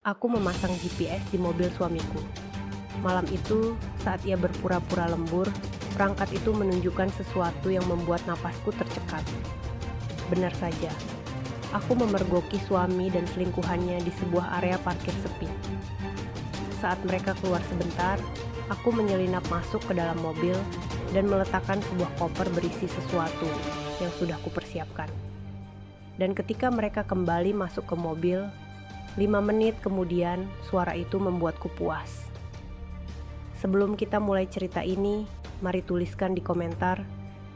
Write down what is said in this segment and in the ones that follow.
Aku memasang GPS di mobil suamiku. Malam itu, saat ia berpura-pura lembur, perangkat itu menunjukkan sesuatu yang membuat napasku tercekat. Benar saja, aku memergoki suami dan selingkuhannya di sebuah area parkir sepi. Saat mereka keluar sebentar, aku menyelinap masuk ke dalam mobil dan meletakkan sebuah koper berisi sesuatu yang sudah kupersiapkan. Dan ketika mereka kembali masuk ke mobil, 5 menit kemudian suara itu membuatku puas. Sebelum kita mulai cerita ini, mari tuliskan di komentar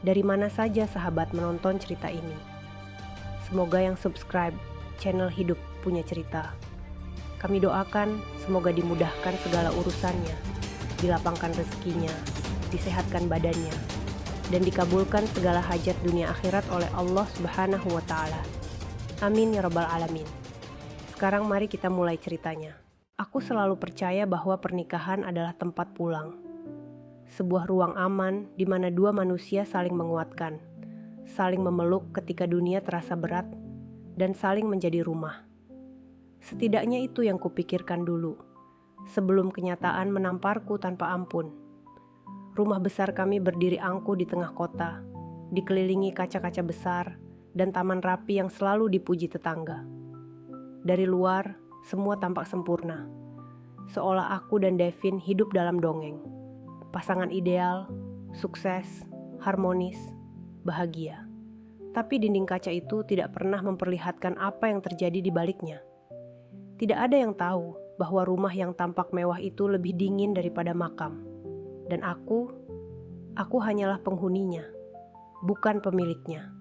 dari mana saja sahabat menonton cerita ini. Semoga yang subscribe channel Hidup Punya Cerita. Kami doakan semoga dimudahkan segala urusannya, dilapangkan rezekinya, disehatkan badannya, dan dikabulkan segala hajat dunia akhirat oleh Allah Subhanahu wa Ta'ala. Amin ya Rabbal 'Alamin. Sekarang mari kita mulai ceritanya. Aku selalu percaya bahwa pernikahan adalah tempat pulang. Sebuah ruang aman di mana dua manusia saling menguatkan, saling memeluk ketika dunia terasa berat, dan saling menjadi rumah. Setidaknya itu yang kupikirkan dulu, sebelum kenyataan menamparku tanpa ampun. Rumah besar kami berdiri angkuh di tengah kota, dikelilingi kaca-kaca besar, dan taman rapi yang selalu dipuji tetangga. Dari luar, semua tampak sempurna, seolah aku dan Devin hidup dalam dongeng. Pasangan ideal, sukses, harmonis, bahagia. Tapi dinding kaca itu tidak pernah memperlihatkan apa yang terjadi di baliknya. Tidak ada yang tahu bahwa rumah yang tampak mewah itu lebih dingin daripada makam. Dan aku hanyalah penghuninya, bukan pemiliknya,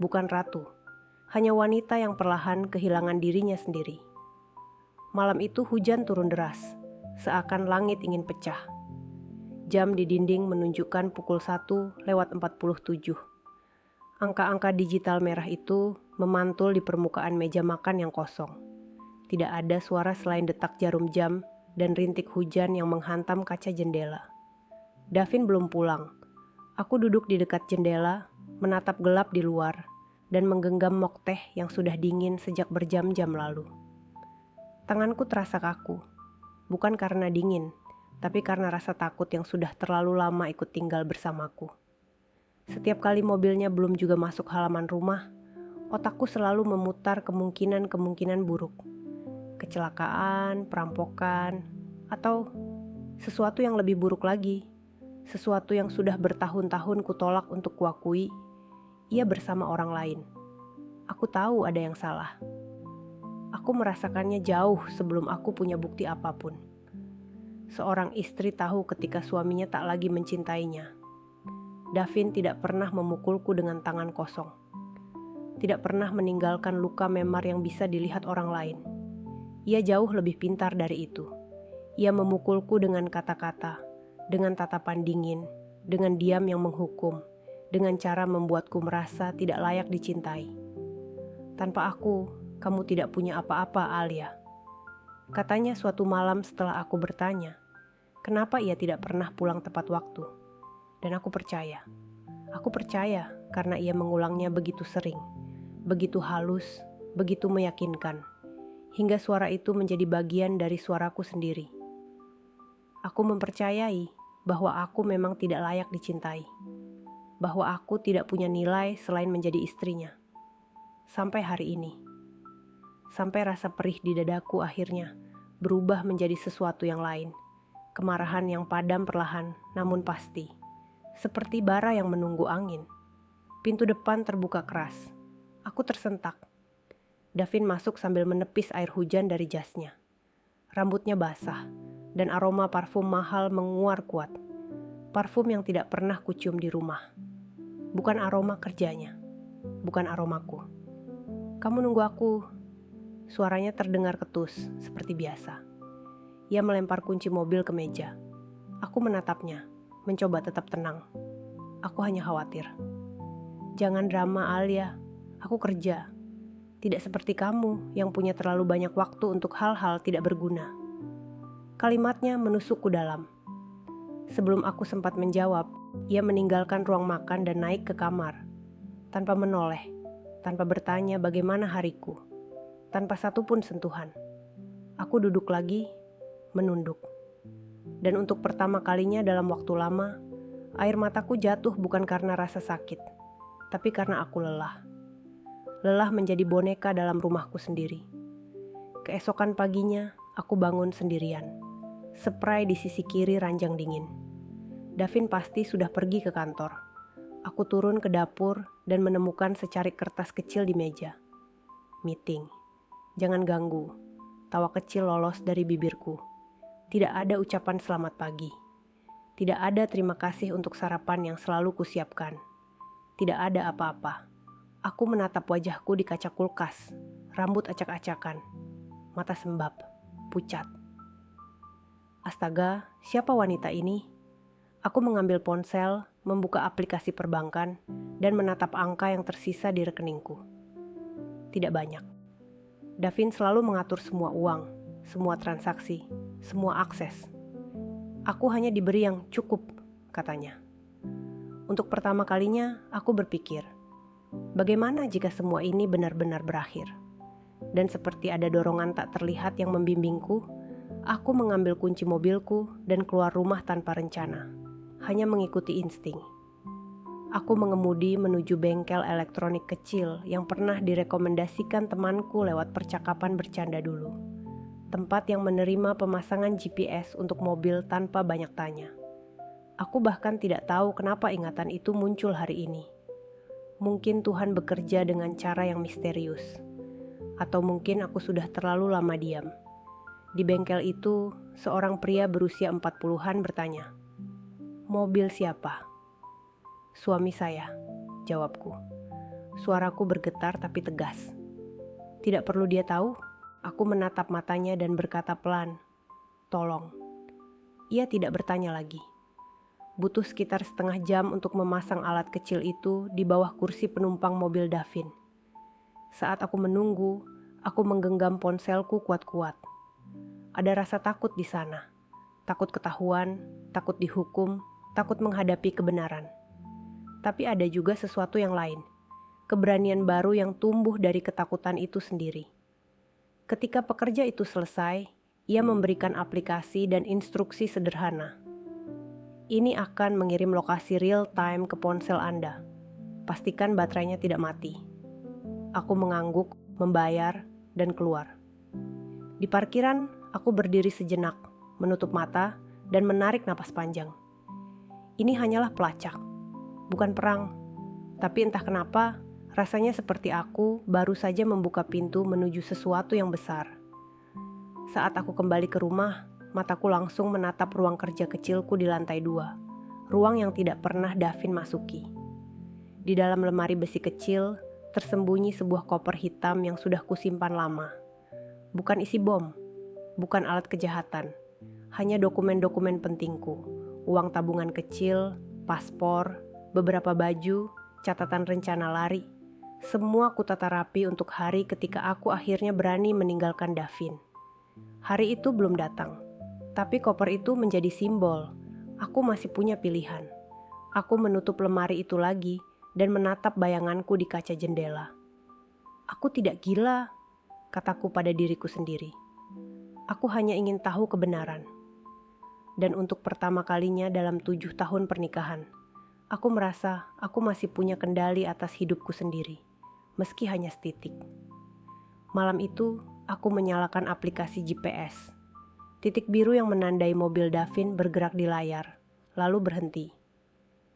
bukan ratu. Hanya wanita yang perlahan kehilangan dirinya sendiri. Malam itu hujan turun deras, seakan langit ingin pecah. Jam di dinding menunjukkan pukul 1:47. Angka-angka digital merah itu memantul di permukaan meja makan yang kosong. Tidak ada suara selain detak jarum jam dan rintik hujan yang menghantam kaca jendela. Davin belum pulang. Aku duduk di dekat jendela, menatap gelap di luar, dan menggenggam mok teh yang sudah dingin sejak berjam-jam lalu. Tanganku terasa kaku, bukan karena dingin, tapi karena rasa takut yang sudah terlalu lama ikut tinggal bersamaku. Setiap kali mobilnya belum juga masuk halaman rumah, otakku selalu memutar kemungkinan-kemungkinan buruk. Kecelakaan, perampokan, atau sesuatu yang lebih buruk lagi. Sesuatu yang sudah bertahun-tahun kutolak untuk kuakui, ia bersama orang lain. Aku tahu ada yang salah. Aku merasakannya jauh sebelum aku punya bukti apapun. Seorang istri tahu ketika suaminya tak lagi mencintainya. Davin tidak pernah memukulku dengan tangan kosong. Tidak pernah meninggalkan luka memar yang bisa dilihat orang lain. Ia jauh lebih pintar dari itu. Ia memukulku dengan kata-kata, dengan tatapan dingin, dengan diam yang menghukum, dengan cara membuatku merasa tidak layak dicintai. Tanpa aku, kamu tidak punya apa-apa, Alia. Katanya suatu malam setelah aku bertanya, kenapa ia tidak pernah pulang tepat waktu. Dan aku percaya. Aku percaya karena ia mengulangnya begitu sering, begitu halus, begitu meyakinkan, hingga suara itu menjadi bagian dari suaraku sendiri. Aku mempercayai bahwa aku memang tidak layak dicintai, bahwa aku tidak punya nilai selain menjadi istrinya. Sampai hari ini. Sampai rasa perih di dadaku akhirnya berubah menjadi sesuatu yang lain. Kemarahan yang padam perlahan namun pasti. Seperti bara yang menunggu angin. Pintu depan terbuka keras. Aku tersentak. Davin masuk sambil menepis air hujan dari jasnya. Rambutnya basah dan aroma parfum mahal menguar kuat. Parfum yang tidak pernah kucium di rumah. Bukan aroma kerjanya. Bukan aromaku. Kamu nunggu aku. Suaranya terdengar ketus, seperti biasa. Ia melempar kunci mobil ke meja. Aku menatapnya, mencoba tetap tenang. Aku hanya khawatir. Jangan drama, Alia. Aku kerja. Tidak seperti kamu yang punya terlalu banyak waktu untuk hal-hal tidak berguna. Kalimatnya menusukku dalam. Sebelum aku sempat menjawab, ia meninggalkan ruang makan dan naik ke kamar. Tanpa menoleh, tanpa bertanya bagaimana hariku, tanpa satupun sentuhan. Aku duduk lagi, menunduk. Dan untuk pertama kalinya dalam waktu lama, air mataku jatuh bukan karena rasa sakit, tapi karena aku lelah. Lelah menjadi boneka dalam rumahku sendiri. Keesokan paginya, aku bangun sendirian. Spray di sisi kiri ranjang dingin. Davin pasti sudah pergi ke kantor. Aku turun ke dapur dan menemukan secarik kertas kecil di meja. Meeting. Jangan ganggu. Tawa kecil lolos dari bibirku. Tidak ada ucapan selamat pagi. Tidak ada terima kasih untuk sarapan yang selalu kusiapkan. Tidak ada apa-apa. Aku menatap wajahku di kaca kulkas. Rambut acak-acakan. Mata sembab. Pucat. Astaga, siapa wanita ini? Aku mengambil ponsel, membuka aplikasi perbankan, dan menatap angka yang tersisa di rekeningku. Tidak banyak. Davin selalu mengatur semua uang, semua transaksi, semua akses. Aku hanya diberi yang cukup, katanya. Untuk pertama kalinya, aku berpikir, bagaimana jika semua ini benar-benar berakhir? Dan seperti ada dorongan tak terlihat yang membimbingku, aku mengambil kunci mobilku dan keluar rumah tanpa rencana, hanya mengikuti insting. Aku mengemudi menuju bengkel elektronik kecil yang pernah direkomendasikan temanku lewat percakapan bercanda dulu. Tempat yang menerima pemasangan GPS untuk mobil tanpa banyak tanya. Aku bahkan tidak tahu kenapa ingatan itu muncul hari ini. Mungkin Tuhan bekerja dengan cara yang misterius. Atau mungkin aku sudah terlalu lama diam. Di bengkel itu, seorang pria berusia 40-an bertanya, "Mobil siapa?" "Suami saya," jawabku. Suaraku bergetar tapi tegas. Tidak perlu dia tahu, aku menatap matanya dan berkata pelan, "Tolong." Ia tidak bertanya lagi. Butuh sekitar setengah jam untuk memasang alat kecil itu di bawah kursi penumpang mobil Davin. Saat aku menunggu, aku menggenggam ponselku kuat-kuat. Ada rasa takut di sana. Takut ketahuan, takut dihukum, takut menghadapi kebenaran. Tapi ada juga sesuatu yang lain. Keberanian baru yang tumbuh dari ketakutan itu sendiri. Ketika pekerja itu selesai, ia memberikan aplikasi dan instruksi sederhana. Ini akan mengirim lokasi real time ke ponsel Anda. Pastikan baterainya tidak mati. Aku mengangguk, membayar, dan keluar. Di parkiran, aku berdiri sejenak, menutup mata, dan menarik napas panjang. Ini hanyalah pelacak, bukan perang. Tapi entah kenapa, rasanya seperti aku baru saja membuka pintu menuju sesuatu yang besar. Saat aku kembali ke rumah, mataku langsung menatap ruang kerja kecilku di lantai 2, ruang yang tidak pernah Davin masuki. Di dalam lemari besi kecil, tersembunyi sebuah koper hitam yang sudah kusimpan lama. Bukan isi bom, bukan alat kejahatan, hanya dokumen-dokumen pentingku, uang tabungan kecil, paspor, beberapa baju, catatan rencana lari. Semua kutata rapi untuk hari ketika aku akhirnya berani meninggalkan Davin. Hari itu belum datang, tapi koper itu menjadi simbol. Aku masih punya pilihan. Aku menutup lemari itu lagi dan menatap bayanganku di kaca jendela. Aku tidak gila, kataku pada diriku sendiri. Aku hanya ingin tahu kebenaran. Dan untuk pertama kalinya dalam 7 tahun pernikahan, aku merasa aku masih punya kendali atas hidupku sendiri, meski hanya setitik. Malam itu, aku menyalakan aplikasi GPS. Titik biru yang menandai mobil Davin bergerak di layar, lalu berhenti.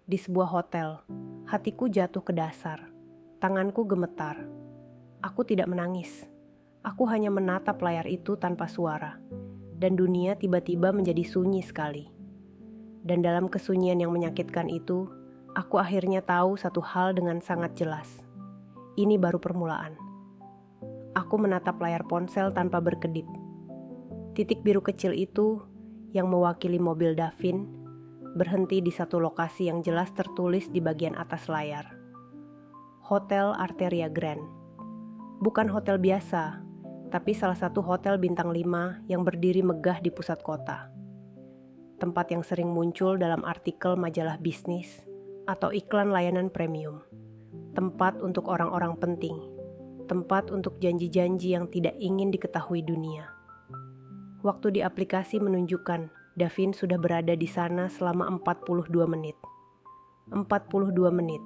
Di sebuah hotel, hatiku jatuh ke dasar. Tanganku gemetar. Aku tidak menangis. Aku hanya menatap layar itu tanpa suara. Dan dunia tiba-tiba menjadi sunyi sekali. Dan dalam kesunyian yang menyakitkan itu, aku akhirnya tahu satu hal dengan sangat jelas. Ini baru permulaan. Aku menatap layar ponsel tanpa berkedip. Titik biru kecil itu, yang mewakili mobil Davin, berhenti di satu lokasi yang jelas tertulis di bagian atas layar. Hotel Arteria Grand. Bukan hotel biasa, tapi salah satu hotel bintang 5 yang berdiri megah di pusat kota. Tempat yang sering muncul dalam artikel majalah bisnis atau iklan layanan premium. Tempat untuk orang-orang penting. Tempat untuk janji-janji yang tidak ingin diketahui dunia. Waktu di aplikasi menunjukkan Davin sudah berada di sana selama 42 menit. 42 menit.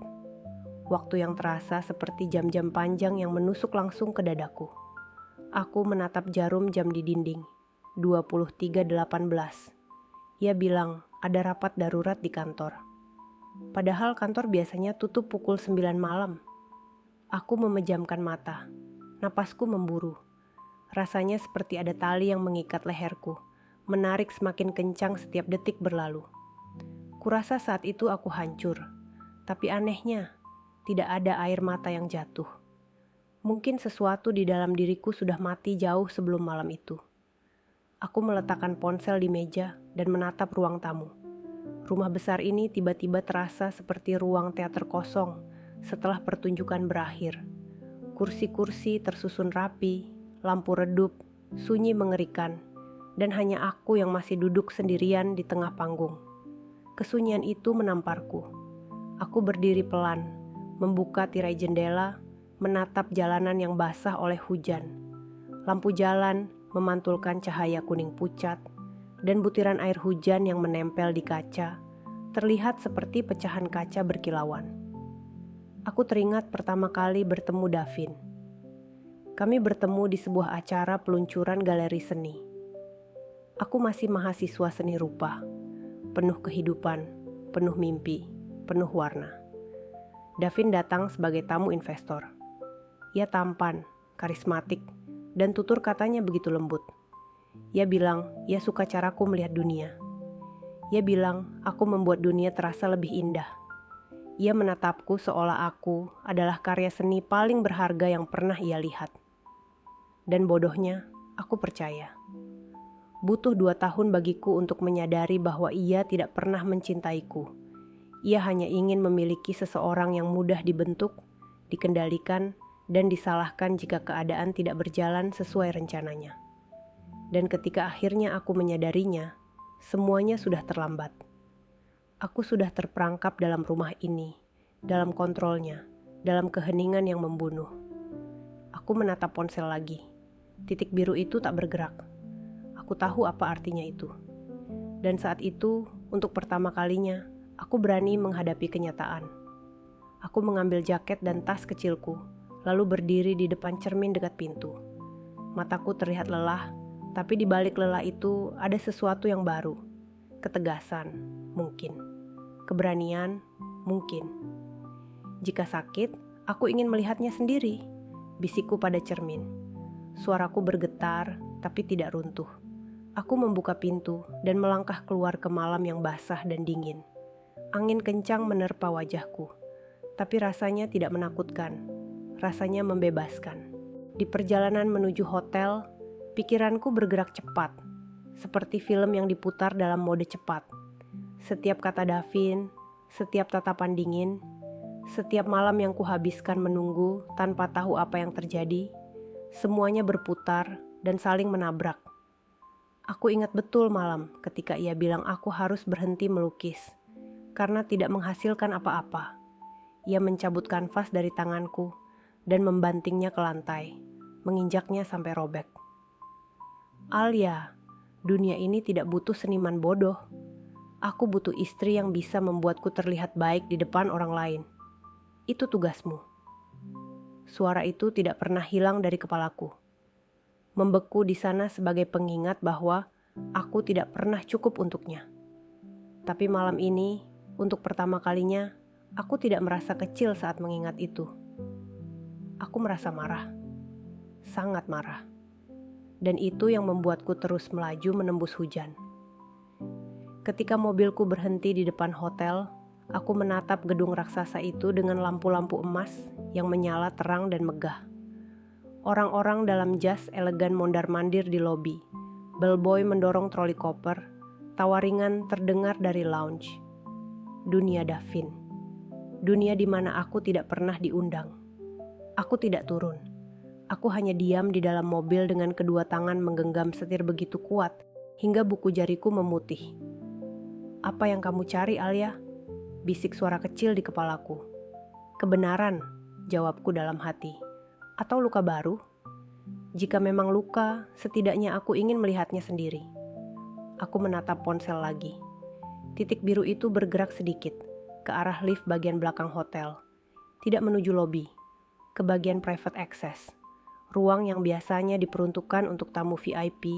Waktu yang terasa seperti jam-jam panjang yang menusuk langsung ke dadaku. Aku menatap jarum jam di dinding. 23.18. Ia bilang ada rapat darurat di kantor. Padahal kantor biasanya tutup pukul 9 malam. Aku memejamkan mata. Napasku memburu. Rasanya seperti ada tali yang mengikat leherku, menarik semakin kencang setiap detik berlalu. Kurasa saat itu aku hancur. Tapi anehnya, tidak ada air mata yang jatuh. Mungkin sesuatu di dalam diriku sudah mati jauh sebelum malam itu. Aku meletakkan ponsel di meja dan menatap ruang tamu. Rumah besar ini tiba-tiba terasa seperti ruang teater kosong setelah pertunjukan berakhir. Kursi-kursi tersusun rapi, lampu redup, sunyi mengerikan, dan hanya aku yang masih duduk sendirian di tengah panggung. Kesunyian itu menamparku. Aku berdiri pelan, membuka tirai jendela, menatap jalanan yang basah oleh hujan. Lampu jalan memantulkan cahaya kuning pucat, dan butiran air hujan yang menempel di kaca terlihat seperti pecahan kaca berkilauan. Aku teringat pertama kali bertemu Davin. Kami bertemu di sebuah acara peluncuran galeri seni. Aku masih mahasiswa seni rupa, penuh kehidupan, penuh mimpi, penuh warna. Davin datang sebagai tamu investor. Ia tampan, karismatik, dan tutur katanya begitu lembut. Ia bilang, ia suka caraku melihat dunia. Ia bilang, aku membuat dunia terasa lebih indah. Ia menatapku seolah aku adalah karya seni paling berharga yang pernah ia lihat. Dan bodohnya, aku percaya. Butuh 2 tahun bagiku untuk menyadari bahwa ia tidak pernah mencintaiku. Ia hanya ingin memiliki seseorang yang mudah dibentuk, dikendalikan, dan disalahkan jika keadaan tidak berjalan sesuai rencananya. Dan ketika akhirnya aku menyadarinya, semuanya sudah terlambat. Aku sudah terperangkap dalam rumah ini, dalam kontrolnya, dalam keheningan yang membunuh. Aku menatap ponsel lagi. Titik biru itu tak bergerak. Aku tahu apa artinya itu. Dan saat itu, untuk pertama kalinya, aku berani menghadapi kenyataan. Aku mengambil jaket dan tas kecilku, lalu berdiri di depan cermin dekat pintu. Mataku terlihat lelah, tapi di balik lelah itu ada sesuatu yang baru. Ketegasan, mungkin. Keberanian, mungkin. Jika sakit, aku ingin melihatnya sendiri, bisikku pada cermin. Suaraku bergetar, tapi tidak runtuh. Aku membuka pintu dan melangkah keluar ke malam yang basah dan dingin. Angin kencang menerpa wajahku, tapi rasanya tidak menakutkan. Rasanya membebaskan. Di perjalanan menuju hotel, pikiranku bergerak cepat, seperti film yang diputar dalam mode cepat. Setiap kata Davin, setiap tatapan dingin, setiap malam yang kuhabiskan menunggu tanpa tahu apa yang terjadi, semuanya berputar dan saling menabrak. Aku ingat betul malam ketika ia bilang aku harus berhenti melukis, karena tidak menghasilkan apa-apa. Ia mencabut kanvas dari tanganku dan membantingnya ke lantai, menginjaknya sampai robek. Alia, dunia ini tidak butuh seniman bodoh. Aku butuh istri yang bisa membuatku terlihat baik di depan orang lain. Itu tugasmu. Suara itu tidak pernah hilang dari kepalaku. Membeku di sana sebagai pengingat bahwa aku tidak pernah cukup untuknya. Tapi malam ini, untuk pertama kalinya, aku tidak merasa kecil saat mengingat itu. Aku merasa marah, sangat marah. Dan itu yang membuatku terus melaju menembus hujan. Ketika mobilku berhenti di depan hotel, aku menatap gedung raksasa itu dengan lampu-lampu emas yang menyala terang dan megah. Orang-orang dalam jas elegan mondar-mandir di lobi. Bellboy mendorong troli koper, tawa ringan terdengar dari lounge. Dunia Davin. Dunia di mana aku tidak pernah diundang. Aku tidak turun. Aku hanya diam di dalam mobil dengan kedua tangan menggenggam setir begitu kuat hingga buku jariku memutih. Apa yang kamu cari, Alia? Bisik suara kecil di kepalaku. Kebenaran, jawabku dalam hati. Atau luka baru? Jika memang luka, setidaknya aku ingin melihatnya sendiri. Aku menatap ponsel lagi. Titik biru itu bergerak sedikit, ke arah lift bagian belakang hotel. Tidak menuju lobi, ke bagian private access. Ruang yang biasanya diperuntukkan untuk tamu VIP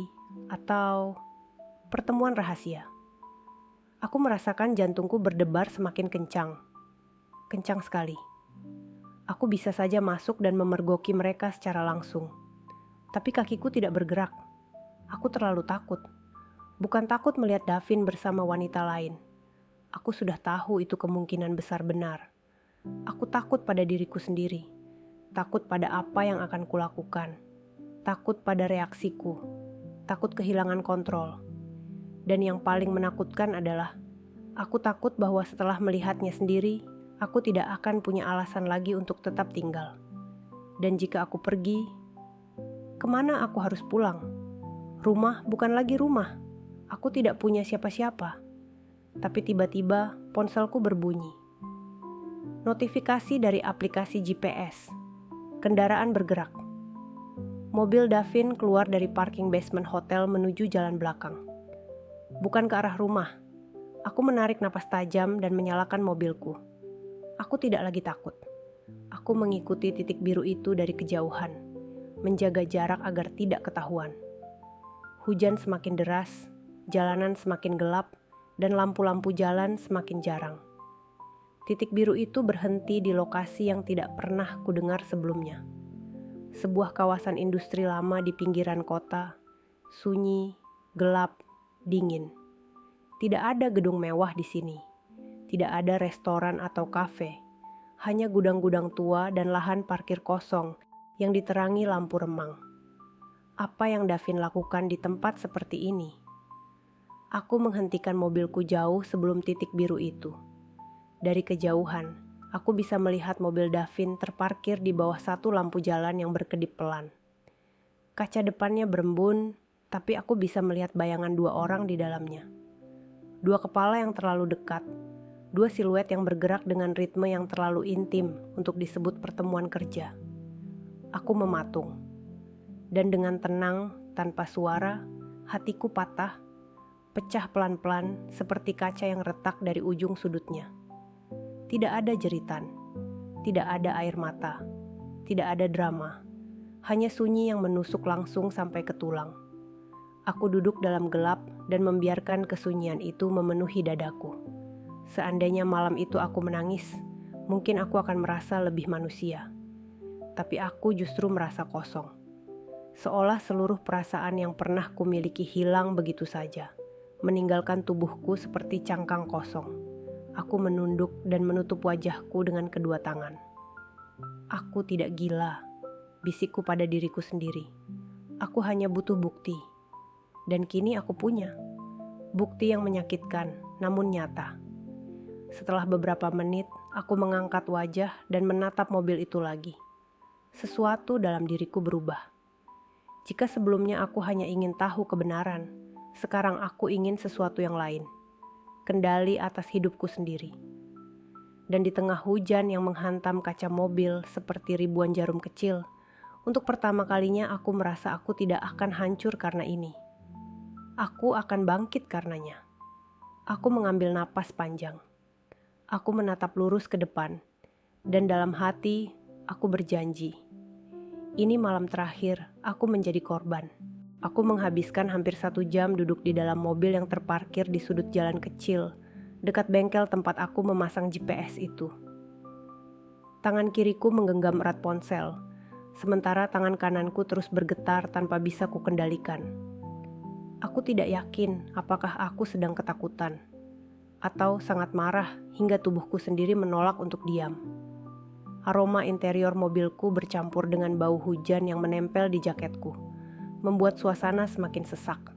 atau pertemuan rahasia. Aku merasakan jantungku berdebar semakin kencang. Kencang sekali. Aku bisa saja masuk dan memergoki mereka secara langsung. Tapi kakiku tidak bergerak. Aku terlalu takut. Bukan takut melihat Davin bersama wanita lain. Aku sudah tahu itu kemungkinan besar benar. Aku takut pada diriku sendiri. Takut pada apa yang akan kulakukan. Takut pada reaksiku. Takut kehilangan kontrol. Dan yang paling menakutkan adalah, aku takut bahwa setelah melihatnya sendiri, aku tidak akan punya alasan lagi untuk tetap tinggal. Dan jika aku pergi, kemana aku harus pulang? Rumah bukan lagi rumah. Aku tidak punya siapa-siapa. Tapi tiba-tiba ponselku berbunyi. Notifikasi dari aplikasi GPS. Kendaraan bergerak. Mobil Davin keluar dari parking basement hotel menuju jalan belakang. Bukan ke arah rumah. Aku menarik napas tajam dan menyalakan mobilku. Aku tidak lagi takut. Aku mengikuti titik biru itu dari kejauhan. Menjaga jarak agar tidak ketahuan. Hujan semakin deras, jalanan semakin gelap, dan lampu-lampu jalan semakin jarang. Titik biru itu berhenti di lokasi yang tidak pernah kudengar sebelumnya. Sebuah kawasan industri lama di pinggiran kota, sunyi, gelap, dingin. Tidak ada gedung mewah di sini. Tidak ada restoran atau kafe. Hanya gudang-gudang tua dan lahan parkir kosong yang diterangi lampu remang. Apa yang Davin lakukan di tempat seperti ini? Aku menghentikan mobilku jauh sebelum titik biru itu. Dari kejauhan, aku bisa melihat mobil Davin terparkir di bawah satu lampu jalan yang berkedip pelan. Kaca depannya berembun, tapi aku bisa melihat bayangan dua orang di dalamnya. Dua kepala yang terlalu dekat, dua siluet yang bergerak dengan ritme yang terlalu intim untuk disebut pertemuan kerja. Aku mematung, dan dengan tenang, tanpa suara, hatiku patah, pecah pelan-pelan seperti kaca yang retak dari ujung sudutnya. Tidak ada jeritan, tidak ada air mata, tidak ada drama, hanya sunyi yang menusuk langsung sampai ke tulang. Aku duduk dalam gelap dan membiarkan kesunyian itu memenuhi dadaku. Seandainya malam itu aku menangis, mungkin aku akan merasa lebih manusia. Tapi aku justru merasa kosong. Seolah seluruh perasaan yang pernah kumiliki hilang begitu saja, meninggalkan tubuhku seperti cangkang kosong. Aku menunduk dan menutup wajahku dengan kedua tangan. Aku tidak gila, bisikku pada diriku sendiri. Aku hanya butuh bukti. Dan kini aku punya. Bukti yang menyakitkan, namun nyata. Setelah beberapa menit, aku mengangkat wajah dan menatap mobil itu lagi. Sesuatu dalam diriku berubah. Jika sebelumnya aku hanya ingin tahu kebenaran, sekarang aku ingin sesuatu yang lain. Kendali atas hidupku sendiri. Dan di tengah hujan yang menghantam kaca mobil seperti ribuan jarum kecil, untuk pertama kalinya aku merasa aku tidak akan hancur karena ini. Aku akan bangkit karenanya. Aku mengambil napas panjang. Aku menatap lurus ke depan, dan dalam hati aku berjanji. Ini malam terakhir aku menjadi korban. Aku menghabiskan hampir 1 jam duduk di dalam mobil yang terparkir di sudut jalan kecil, dekat bengkel tempat aku memasang GPS itu. Tangan kiriku menggenggam erat ponsel, sementara tangan kananku terus bergetar tanpa bisa kukendalikan. Aku tidak yakin apakah aku sedang ketakutan, atau sangat marah hingga tubuhku sendiri menolak untuk diam. Aroma interior mobilku bercampur dengan bau hujan yang menempel di jaketku, membuat suasana semakin sesak.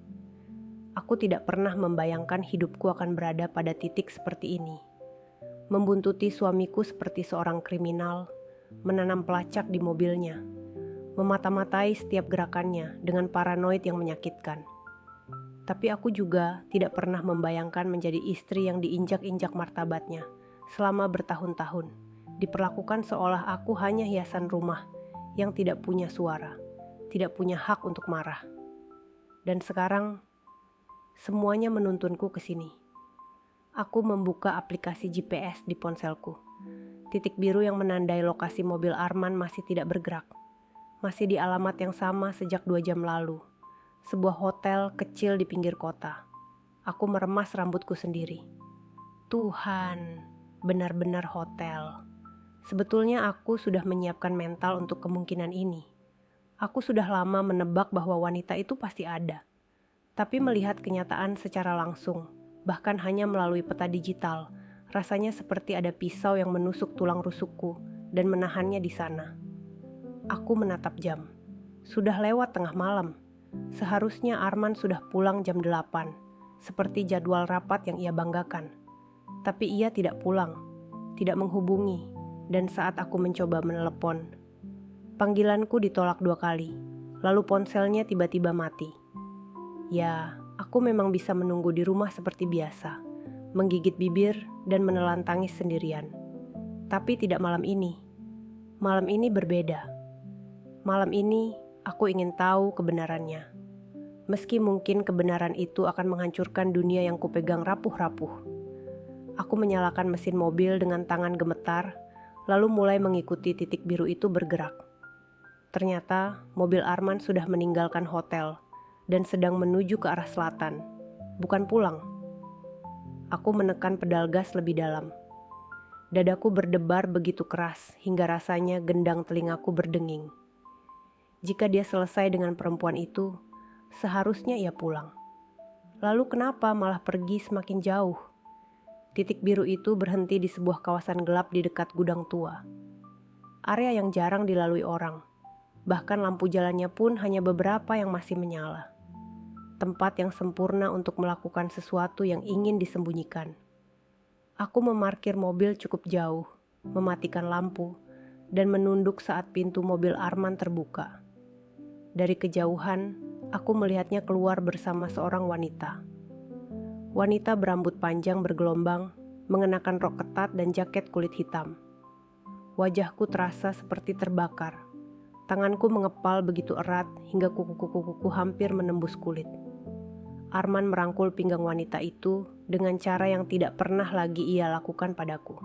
Aku tidak pernah membayangkan hidupku akan berada pada titik seperti ini. Membuntuti suamiku seperti seorang kriminal, menanam pelacak di mobilnya, memata-matai setiap gerakannya dengan paranoid yang menyakitkan. Tapi aku juga tidak pernah membayangkan menjadi istri yang diinjak-injak martabatnya selama bertahun-tahun, diperlakukan seolah aku hanya hiasan rumah yang tidak punya suara, tidak punya hak untuk marah. Dan sekarang, semuanya menuntunku ke sini. Aku membuka aplikasi GPS di ponselku. Titik biru yang menandai lokasi mobil Arman masih tidak bergerak. Masih di alamat yang sama sejak 2 jam lalu. Sebuah hotel kecil di pinggir kota. Aku meremas rambutku sendiri. Tuhan, benar-benar hotel. Sebetulnya aku sudah menyiapkan mental untuk kemungkinan ini. Aku sudah lama menebak bahwa wanita itu pasti ada. Tapi melihat kenyataan secara langsung, bahkan hanya melalui peta digital, rasanya seperti ada pisau yang menusuk tulang rusukku dan menahannya di sana. Aku menatap jam. Sudah lewat tengah malam. Seharusnya Arman sudah pulang jam 8, seperti jadwal rapat yang ia banggakan. Tapi ia tidak pulang, tidak menghubungi, dan saat aku mencoba menelepon, panggilanku ditolak 2 kali, lalu ponselnya tiba-tiba mati. Ya, aku memang bisa menunggu di rumah seperti biasa, menggigit bibir dan menelan tangis sendirian. Tapi tidak malam ini. Malam ini berbeda. Malam ini, aku ingin tahu kebenarannya. Meski mungkin kebenaran itu akan menghancurkan dunia yang kupegang rapuh-rapuh. Aku menyalakan mesin mobil dengan tangan gemetar, lalu mulai mengikuti titik biru itu bergerak. Ternyata mobil Arman sudah meninggalkan hotel dan sedang menuju ke arah selatan, bukan pulang. Aku menekan pedal gas lebih dalam. Dadaku berdebar begitu keras hingga rasanya gendang telingaku berdenging. Jika dia selesai dengan perempuan itu, seharusnya ia pulang. Lalu kenapa malah pergi semakin jauh? Titik biru itu berhenti di sebuah kawasan gelap di dekat gudang tua. Area yang jarang dilalui orang. Bahkan lampu jalannya pun hanya beberapa yang masih menyala. Tempat yang sempurna untuk melakukan sesuatu yang ingin disembunyikan. Aku memarkir mobil cukup jauh, mematikan lampu, dan menunduk saat pintu mobil Arman terbuka. Dari kejauhan, aku melihatnya keluar bersama seorang wanita. Wanita berambut panjang bergelombang, mengenakan rok ketat dan jaket kulit hitam. Wajahku terasa seperti terbakar. Tanganku mengepal begitu erat hingga kuku-kuku hampir menembus kulit. Arman merangkul pinggang wanita itu dengan cara yang tidak pernah lagi ia lakukan padaku.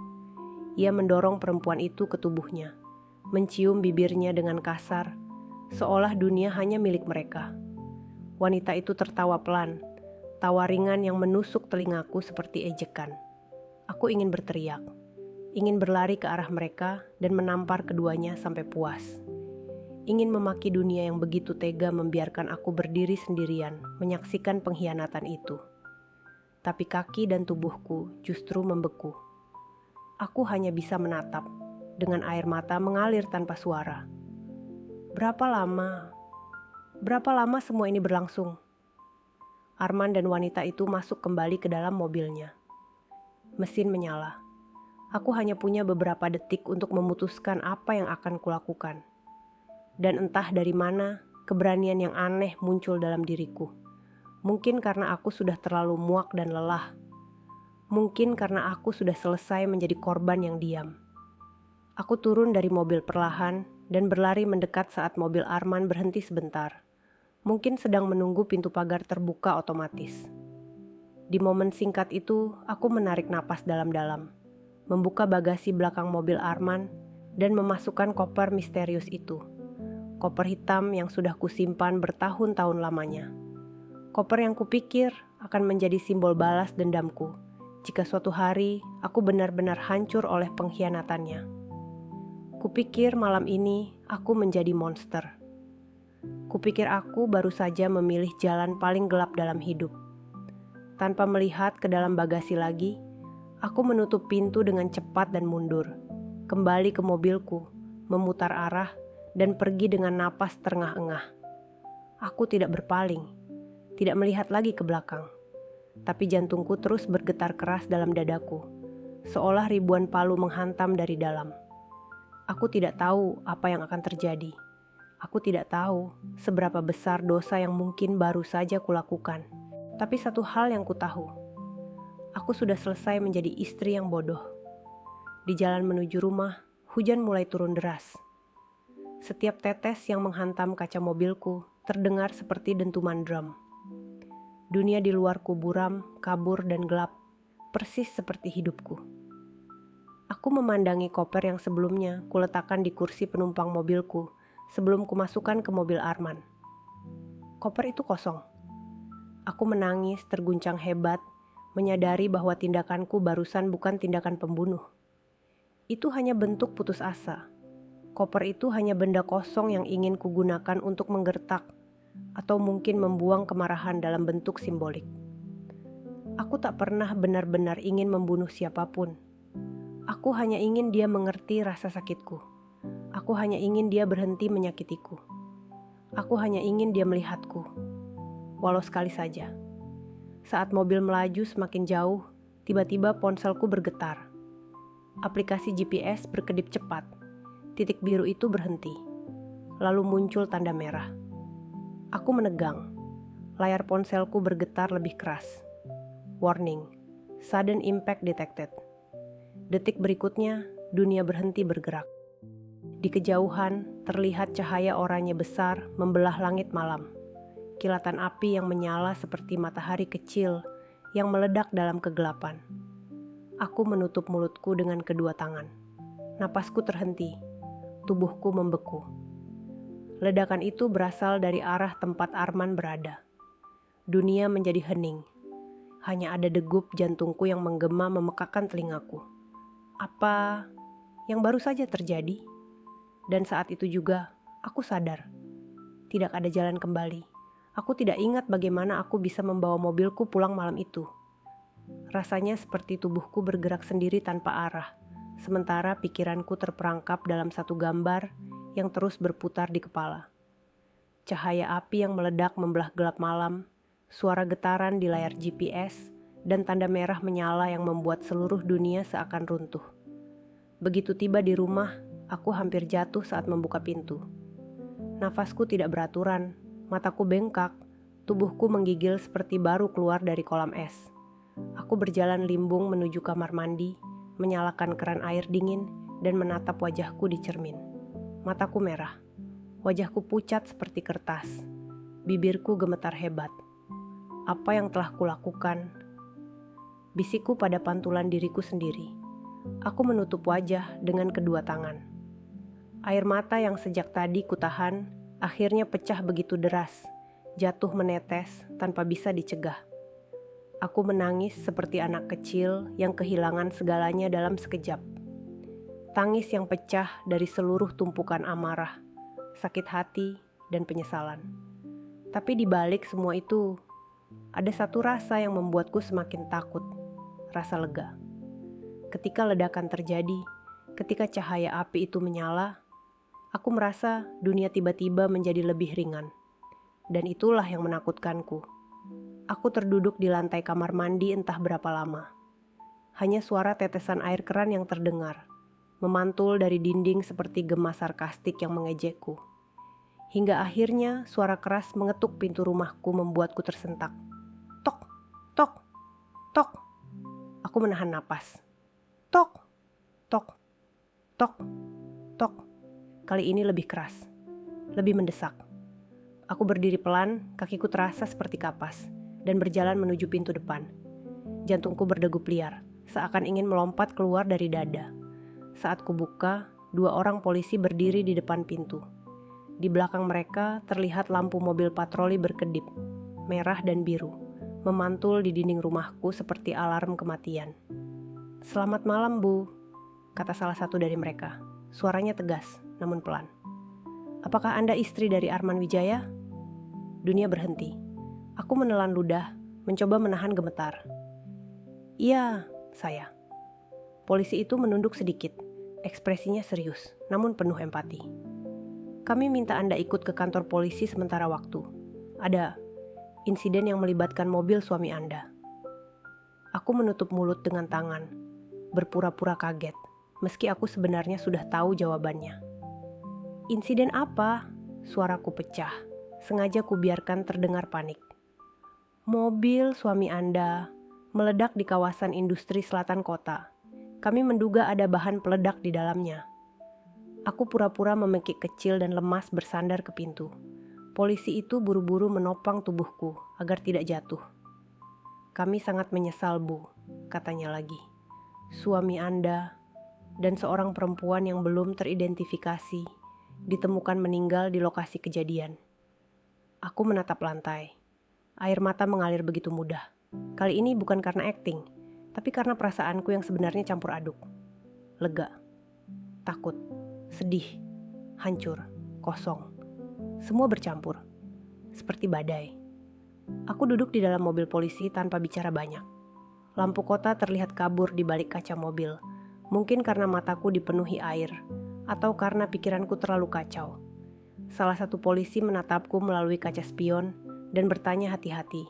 Ia mendorong perempuan itu ke tubuhnya, mencium bibirnya dengan kasar, seolah dunia hanya milik mereka. Wanita itu tertawa pelan, tawa ringan yang menusuk telingaku seperti ejekan. Aku ingin berteriak, ingin berlari ke arah mereka dan menampar keduanya sampai puas. Ingin memaki dunia yang begitu tega membiarkan aku berdiri sendirian menyaksikan pengkhianatan itu. Tapi kaki dan tubuhku justru membeku. Aku hanya bisa menatap, dengan air mata mengalir tanpa suara. Berapa lama semua ini berlangsung? Arman dan wanita itu masuk kembali ke dalam mobilnya. Mesin menyala. Aku hanya punya beberapa detik untuk memutuskan apa yang akan kulakukan. Dan entah dari mana, keberanian yang aneh muncul dalam diriku. Mungkin karena aku sudah terlalu muak dan lelah. Mungkin karena aku sudah selesai menjadi korban yang diam. Aku turun dari mobil perlahan dan berlari mendekat saat mobil Arman berhenti sebentar. Mungkin sedang menunggu pintu pagar terbuka otomatis. Di momen singkat itu, aku menarik napas dalam-dalam, membuka bagasi belakang mobil Arman, dan memasukkan koper misterius itu. Koper hitam yang sudah kusimpan bertahun-tahun lamanya. Koper yang kupikir akan menjadi simbol balas dendamku jika suatu hari aku benar-benar hancur oleh pengkhianatannya. Kupikir malam ini aku menjadi monster. Kupikir aku baru saja memilih jalan paling gelap dalam hidup. Tanpa melihat ke dalam bagasi lagi, aku menutup pintu dengan cepat dan mundur. Kembali ke mobilku, memutar arah, dan pergi dengan napas terengah-engah. Aku tidak berpaling, tidak melihat lagi ke belakang. Tapi jantungku terus bergetar keras dalam dadaku, seolah ribuan palu menghantam dari dalam. Aku tidak tahu apa yang akan terjadi. Aku tidak tahu seberapa besar dosa yang mungkin baru saja kulakukan. Tapi satu hal yang kutahu, aku sudah selesai menjadi istri yang bodoh. Di jalan menuju rumah, hujan mulai turun deras. Setiap tetes yang menghantam kaca mobilku terdengar seperti dentuman drum. Dunia di luarku buram, kabur, dan gelap, persis seperti hidupku. Aku memandangi koper yang sebelumnya kuletakkan di kursi penumpang mobilku sebelum kumasukkan ke mobil Arman. Koper itu kosong. Aku menangis terguncang hebat, menyadari bahwa tindakanku barusan bukan tindakan pembunuh. Itu hanya bentuk putus asa. Koper itu hanya benda kosong yang ingin kugunakan untuk menggertak atau mungkin membuang kemarahan dalam bentuk simbolik. Aku tak pernah benar-benar ingin membunuh siapapun. Aku hanya ingin dia mengerti rasa sakitku. Aku hanya ingin dia berhenti menyakitiku. Aku hanya ingin dia melihatku, walau sekali saja. Saat mobil melaju semakin jauh, tiba-tiba ponselku bergetar. Aplikasi GPS berkedip cepat. Titik biru itu berhenti. Lalu muncul tanda merah. Aku menegang. Layar ponselku bergetar lebih keras. Warning, sudden impact detected. Detik berikutnya, dunia berhenti bergerak. Di kejauhan, terlihat cahaya oranye besar membelah langit malam. Kilatan api yang menyala seperti matahari kecil yang meledak dalam kegelapan. Aku menutup mulutku dengan kedua tangan. Napasku terhenti. Tubuhku membeku. Ledakan itu berasal dari arah tempat Arman berada. Dunia menjadi hening. Hanya ada degup jantungku yang menggema memekakkan telingaku. Apa yang baru saja terjadi? Dan saat itu juga, aku sadar. Tidak ada jalan kembali. Aku tidak ingat bagaimana aku bisa membawa mobilku pulang malam itu. Rasanya seperti tubuhku bergerak sendiri tanpa arah, sementara pikiranku terperangkap dalam satu gambar yang terus berputar di kepala. Cahaya api yang meledak membelah gelap malam, suara getaran di layar GPS, dan tanda merah menyala yang membuat seluruh dunia seakan runtuh. Begitu tiba di rumah, aku hampir jatuh saat membuka pintu. Nafasku tidak beraturan, mataku bengkak, tubuhku menggigil seperti baru keluar dari kolam es. Aku berjalan limbung menuju kamar mandi, menyalakan keran air dingin, dan menatap wajahku di cermin. Mataku merah, wajahku pucat seperti kertas, bibirku gemetar hebat. Apa yang telah kulakukan? Bisikku pada pantulan diriku sendiri. Aku menutup wajah dengan kedua tangan. Air mata yang sejak tadi kutahan akhirnya pecah begitu deras, jatuh menetes tanpa bisa dicegah. Aku menangis seperti anak kecil yang kehilangan segalanya dalam sekejap. Tangis yang pecah dari seluruh tumpukan amarah, sakit hati, dan penyesalan. Tapi di balik semua itu, ada satu rasa yang membuatku semakin takut, rasa lega. Ketika ledakan terjadi, ketika cahaya api itu menyala, aku merasa dunia tiba-tiba menjadi lebih ringan. Dan itulah yang menakutkanku. Aku terduduk di lantai kamar mandi entah berapa lama. Hanya suara tetesan air keran yang terdengar, memantul dari dinding seperti gema sarkastik yang mengejekku. Hingga akhirnya suara keras mengetuk pintu rumahku membuatku tersentak. Tok, tok, tok. Aku menahan napas. Tok, tok, tok, tok. Kali ini lebih keras, lebih mendesak. Aku berdiri pelan, kakiku terasa seperti kapas, dan berjalan menuju pintu depan. Jantungku berdegup liar, seakan ingin melompat keluar dari dada. Saat kubuka, 2 orang polisi berdiri di depan pintu. Di belakang mereka terlihat lampu mobil patroli berkedip, merah dan biru, memantul di dinding rumahku seperti alarm kematian. "Selamat malam, Bu," kata salah satu dari mereka. Suaranya tegas, namun pelan. "Apakah Anda istri dari Arman Wijaya?" Dunia berhenti. Aku menelan ludah, mencoba menahan gemetar. "Iya, saya." Polisi itu menunduk sedikit, ekspresinya serius, namun penuh empati. "Kami minta Anda ikut ke kantor polisi sementara waktu. Ada insiden yang melibatkan mobil suami Anda." Aku menutup mulut dengan tangan, berpura-pura kaget, meski aku sebenarnya sudah tahu jawabannya. "Insiden apa?" Suaraku pecah, sengaja kubiarkan terdengar panik. "Mobil suami Anda meledak di kawasan industri selatan kota. Kami menduga ada bahan peledak di dalamnya." Aku pura-pura memekik kecil dan lemas bersandar ke pintu. Polisi itu buru-buru menopang tubuhku agar tidak jatuh. "Kami sangat menyesal, Bu," katanya lagi. "Suami Anda dan seorang perempuan yang belum teridentifikasi ditemukan meninggal di lokasi kejadian." Aku menatap lantai. Air mata mengalir begitu mudah. Kali ini bukan karena akting, tapi karena perasaanku yang sebenarnya campur aduk. Lega, takut, sedih, hancur, kosong. Semua bercampur, seperti badai. Aku duduk di dalam mobil polisi tanpa bicara banyak. Lampu kota terlihat kabur di balik kaca mobil, mungkin karena mataku dipenuhi air, atau karena pikiranku terlalu kacau. Salah satu polisi menatapku melalui kaca spion dan bertanya hati-hati,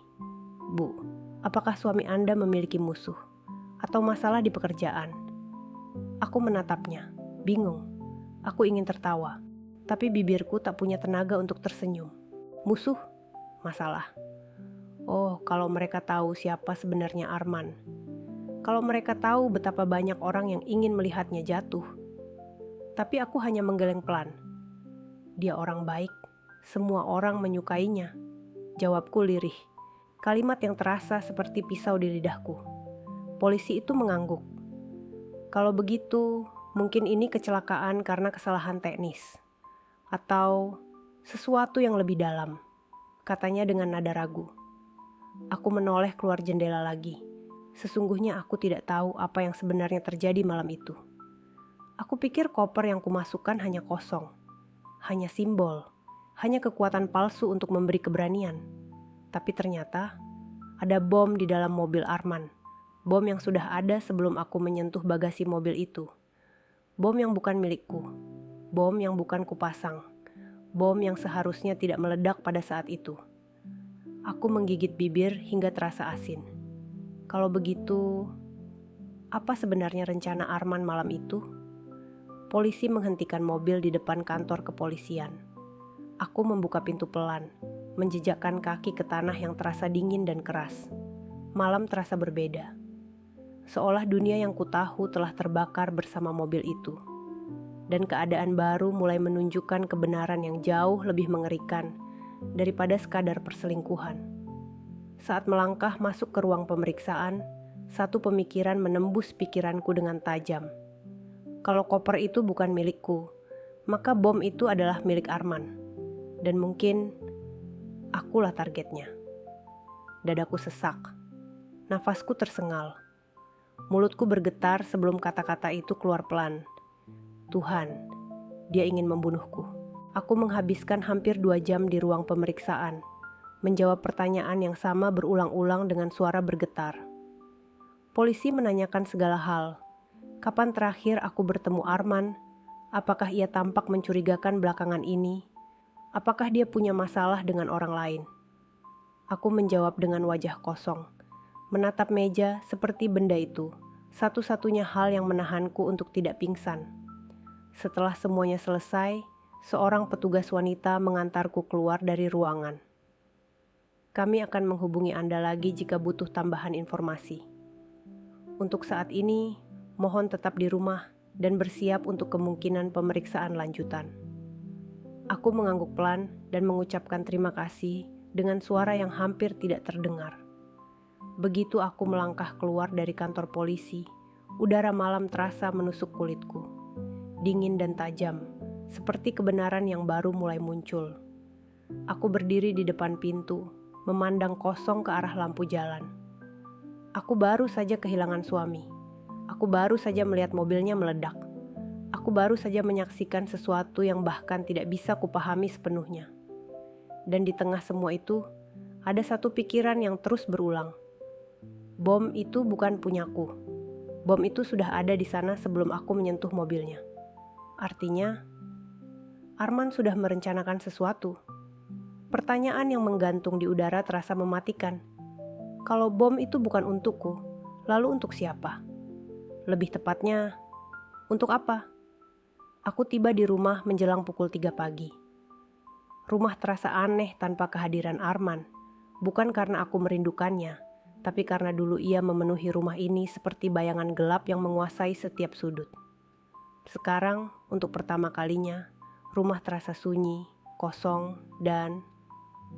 "Bu, apakah suami Anda memiliki musuh? Atau masalah di pekerjaan?" Aku menatapnya, bingung. Aku ingin tertawa, tapi bibirku tak punya tenaga untuk tersenyum. Musuh? Masalah? Oh, kalau mereka tahu siapa sebenarnya Arman. Kalau mereka tahu betapa banyak orang yang ingin melihatnya jatuh. Tapi aku hanya menggeleng pelan. "Dia orang baik, semua orang menyukainya," jawabku lirih. Kalimat yang terasa seperti pisau di lidahku. Polisi itu mengangguk. "Kalau begitu, mungkin ini kecelakaan karena kesalahan teknis. Atau sesuatu yang lebih dalam," katanya dengan nada ragu. Aku menoleh keluar jendela lagi. Sesungguhnya aku tidak tahu apa yang sebenarnya terjadi malam itu. Aku pikir koper yang kumasukkan hanya kosong. Hanya simbol. Hanya kekuatan palsu untuk memberi keberanian. Tapi ternyata ada bom di dalam mobil Arman. Bom yang sudah ada sebelum aku menyentuh bagasi mobil itu. Bom yang bukan milikku. Bom yang bukan kupasang. Bom yang seharusnya tidak meledak pada saat itu. Aku menggigit bibir hingga terasa asin. Kalau begitu, apa sebenarnya rencana Arman malam itu? Polisi menghentikan mobil di depan kantor kepolisian. Aku membuka pintu pelan, menjejakkan kaki ke tanah yang terasa dingin dan keras. Malam terasa berbeda. Seolah dunia yang kutahu telah terbakar bersama mobil itu. Dan keadaan baru mulai menunjukkan kebenaran yang jauh lebih mengerikan daripada sekadar perselingkuhan. Saat melangkah masuk ke ruang pemeriksaan, satu pemikiran menembus pikiranku dengan tajam. Kalau koper itu bukan milikku, maka bom itu adalah milik Arman. Dan mungkin akulah targetnya. Dadaku sesak. Nafasku tersengal. Mulutku bergetar sebelum kata-kata itu keluar pelan. Tuhan, dia ingin membunuhku. Aku menghabiskan hampir 2 jam di ruang pemeriksaan, menjawab pertanyaan yang sama berulang-ulang dengan suara bergetar. Polisi menanyakan segala hal. Kapan terakhir aku bertemu Arman? Apakah ia tampak mencurigakan belakangan ini? Apakah dia punya masalah dengan orang lain? Aku menjawab dengan wajah kosong, menatap meja seperti benda itu, satu-satunya hal yang menahanku untuk tidak pingsan. Setelah semuanya selesai, seorang petugas wanita mengantarku keluar dari ruangan. "Kami akan menghubungi Anda lagi jika butuh tambahan informasi. Untuk saat ini, mohon tetap di rumah dan bersiap untuk kemungkinan pemeriksaan lanjutan." Aku mengangguk pelan dan mengucapkan terima kasih dengan suara yang hampir tidak terdengar. Begitu aku melangkah keluar dari kantor polisi, udara malam terasa menusuk kulitku. Dingin dan tajam, seperti kebenaran yang baru mulai muncul. Aku berdiri di depan pintu, memandang kosong ke arah lampu jalan. Aku baru saja kehilangan suami. Aku baru saja melihat mobilnya meledak. Aku baru saja menyaksikan sesuatu yang bahkan tidak bisa kupahami sepenuhnya. Dan di tengah semua itu, ada satu pikiran yang terus berulang. Bom itu bukan punyaku. Bom itu sudah ada di sana sebelum aku menyentuh mobilnya. Artinya, Arman sudah merencanakan sesuatu. Pertanyaan yang menggantung di udara terasa mematikan. Kalau bom itu bukan untukku, lalu untuk siapa? Lebih tepatnya, untuk apa? Aku tiba di rumah menjelang pukul 3 pagi. Rumah terasa aneh tanpa kehadiran Arman, bukan karena aku merindukannya, tapi karena dulu ia memenuhi rumah ini seperti bayangan gelap yang menguasai setiap sudut. Sekarang, untuk pertama kalinya, rumah terasa sunyi, kosong, dan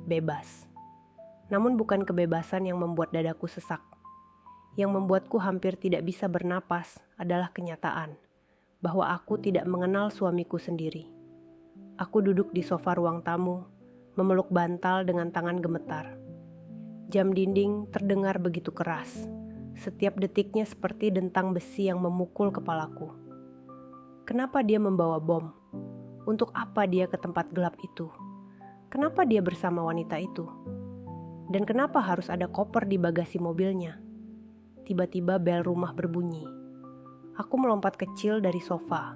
bebas. Namun bukan kebebasan yang membuat dadaku sesak. Yang membuatku hampir tidak bisa bernapas adalah kenyataan bahwa aku tidak mengenal suamiku sendiri. Aku duduk di sofa ruang tamu, memeluk bantal dengan tangan gemetar. Jam dinding terdengar begitu keras. Setiap detiknya seperti dentang besi yang memukul kepalaku. Kenapa dia membawa bom? Untuk apa dia ke tempat gelap itu? Kenapa dia bersama wanita itu? Dan kenapa harus ada koper di bagasi mobilnya? Tiba-tiba bel rumah berbunyi. Aku melompat kecil dari sofa.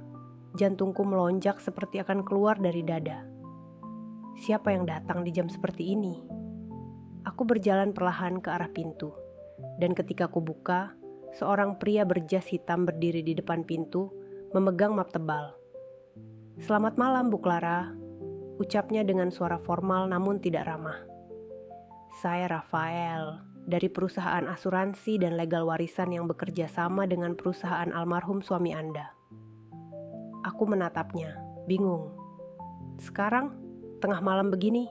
Jantungku melonjak seperti akan keluar dari dada. Siapa yang datang di jam seperti ini? Aku berjalan perlahan ke arah pintu. Dan ketika aku buka, seorang pria berjas hitam berdiri di depan pintu, memegang map tebal. "Selamat malam, Bu Clara," ucapnya dengan suara formal namun tidak ramah. "Saya Rafael, dari perusahaan asuransi dan legal warisan yang bekerja sama dengan perusahaan almarhum suami Anda." Aku menatapnya, bingung. "Sekarang, tengah malam begini?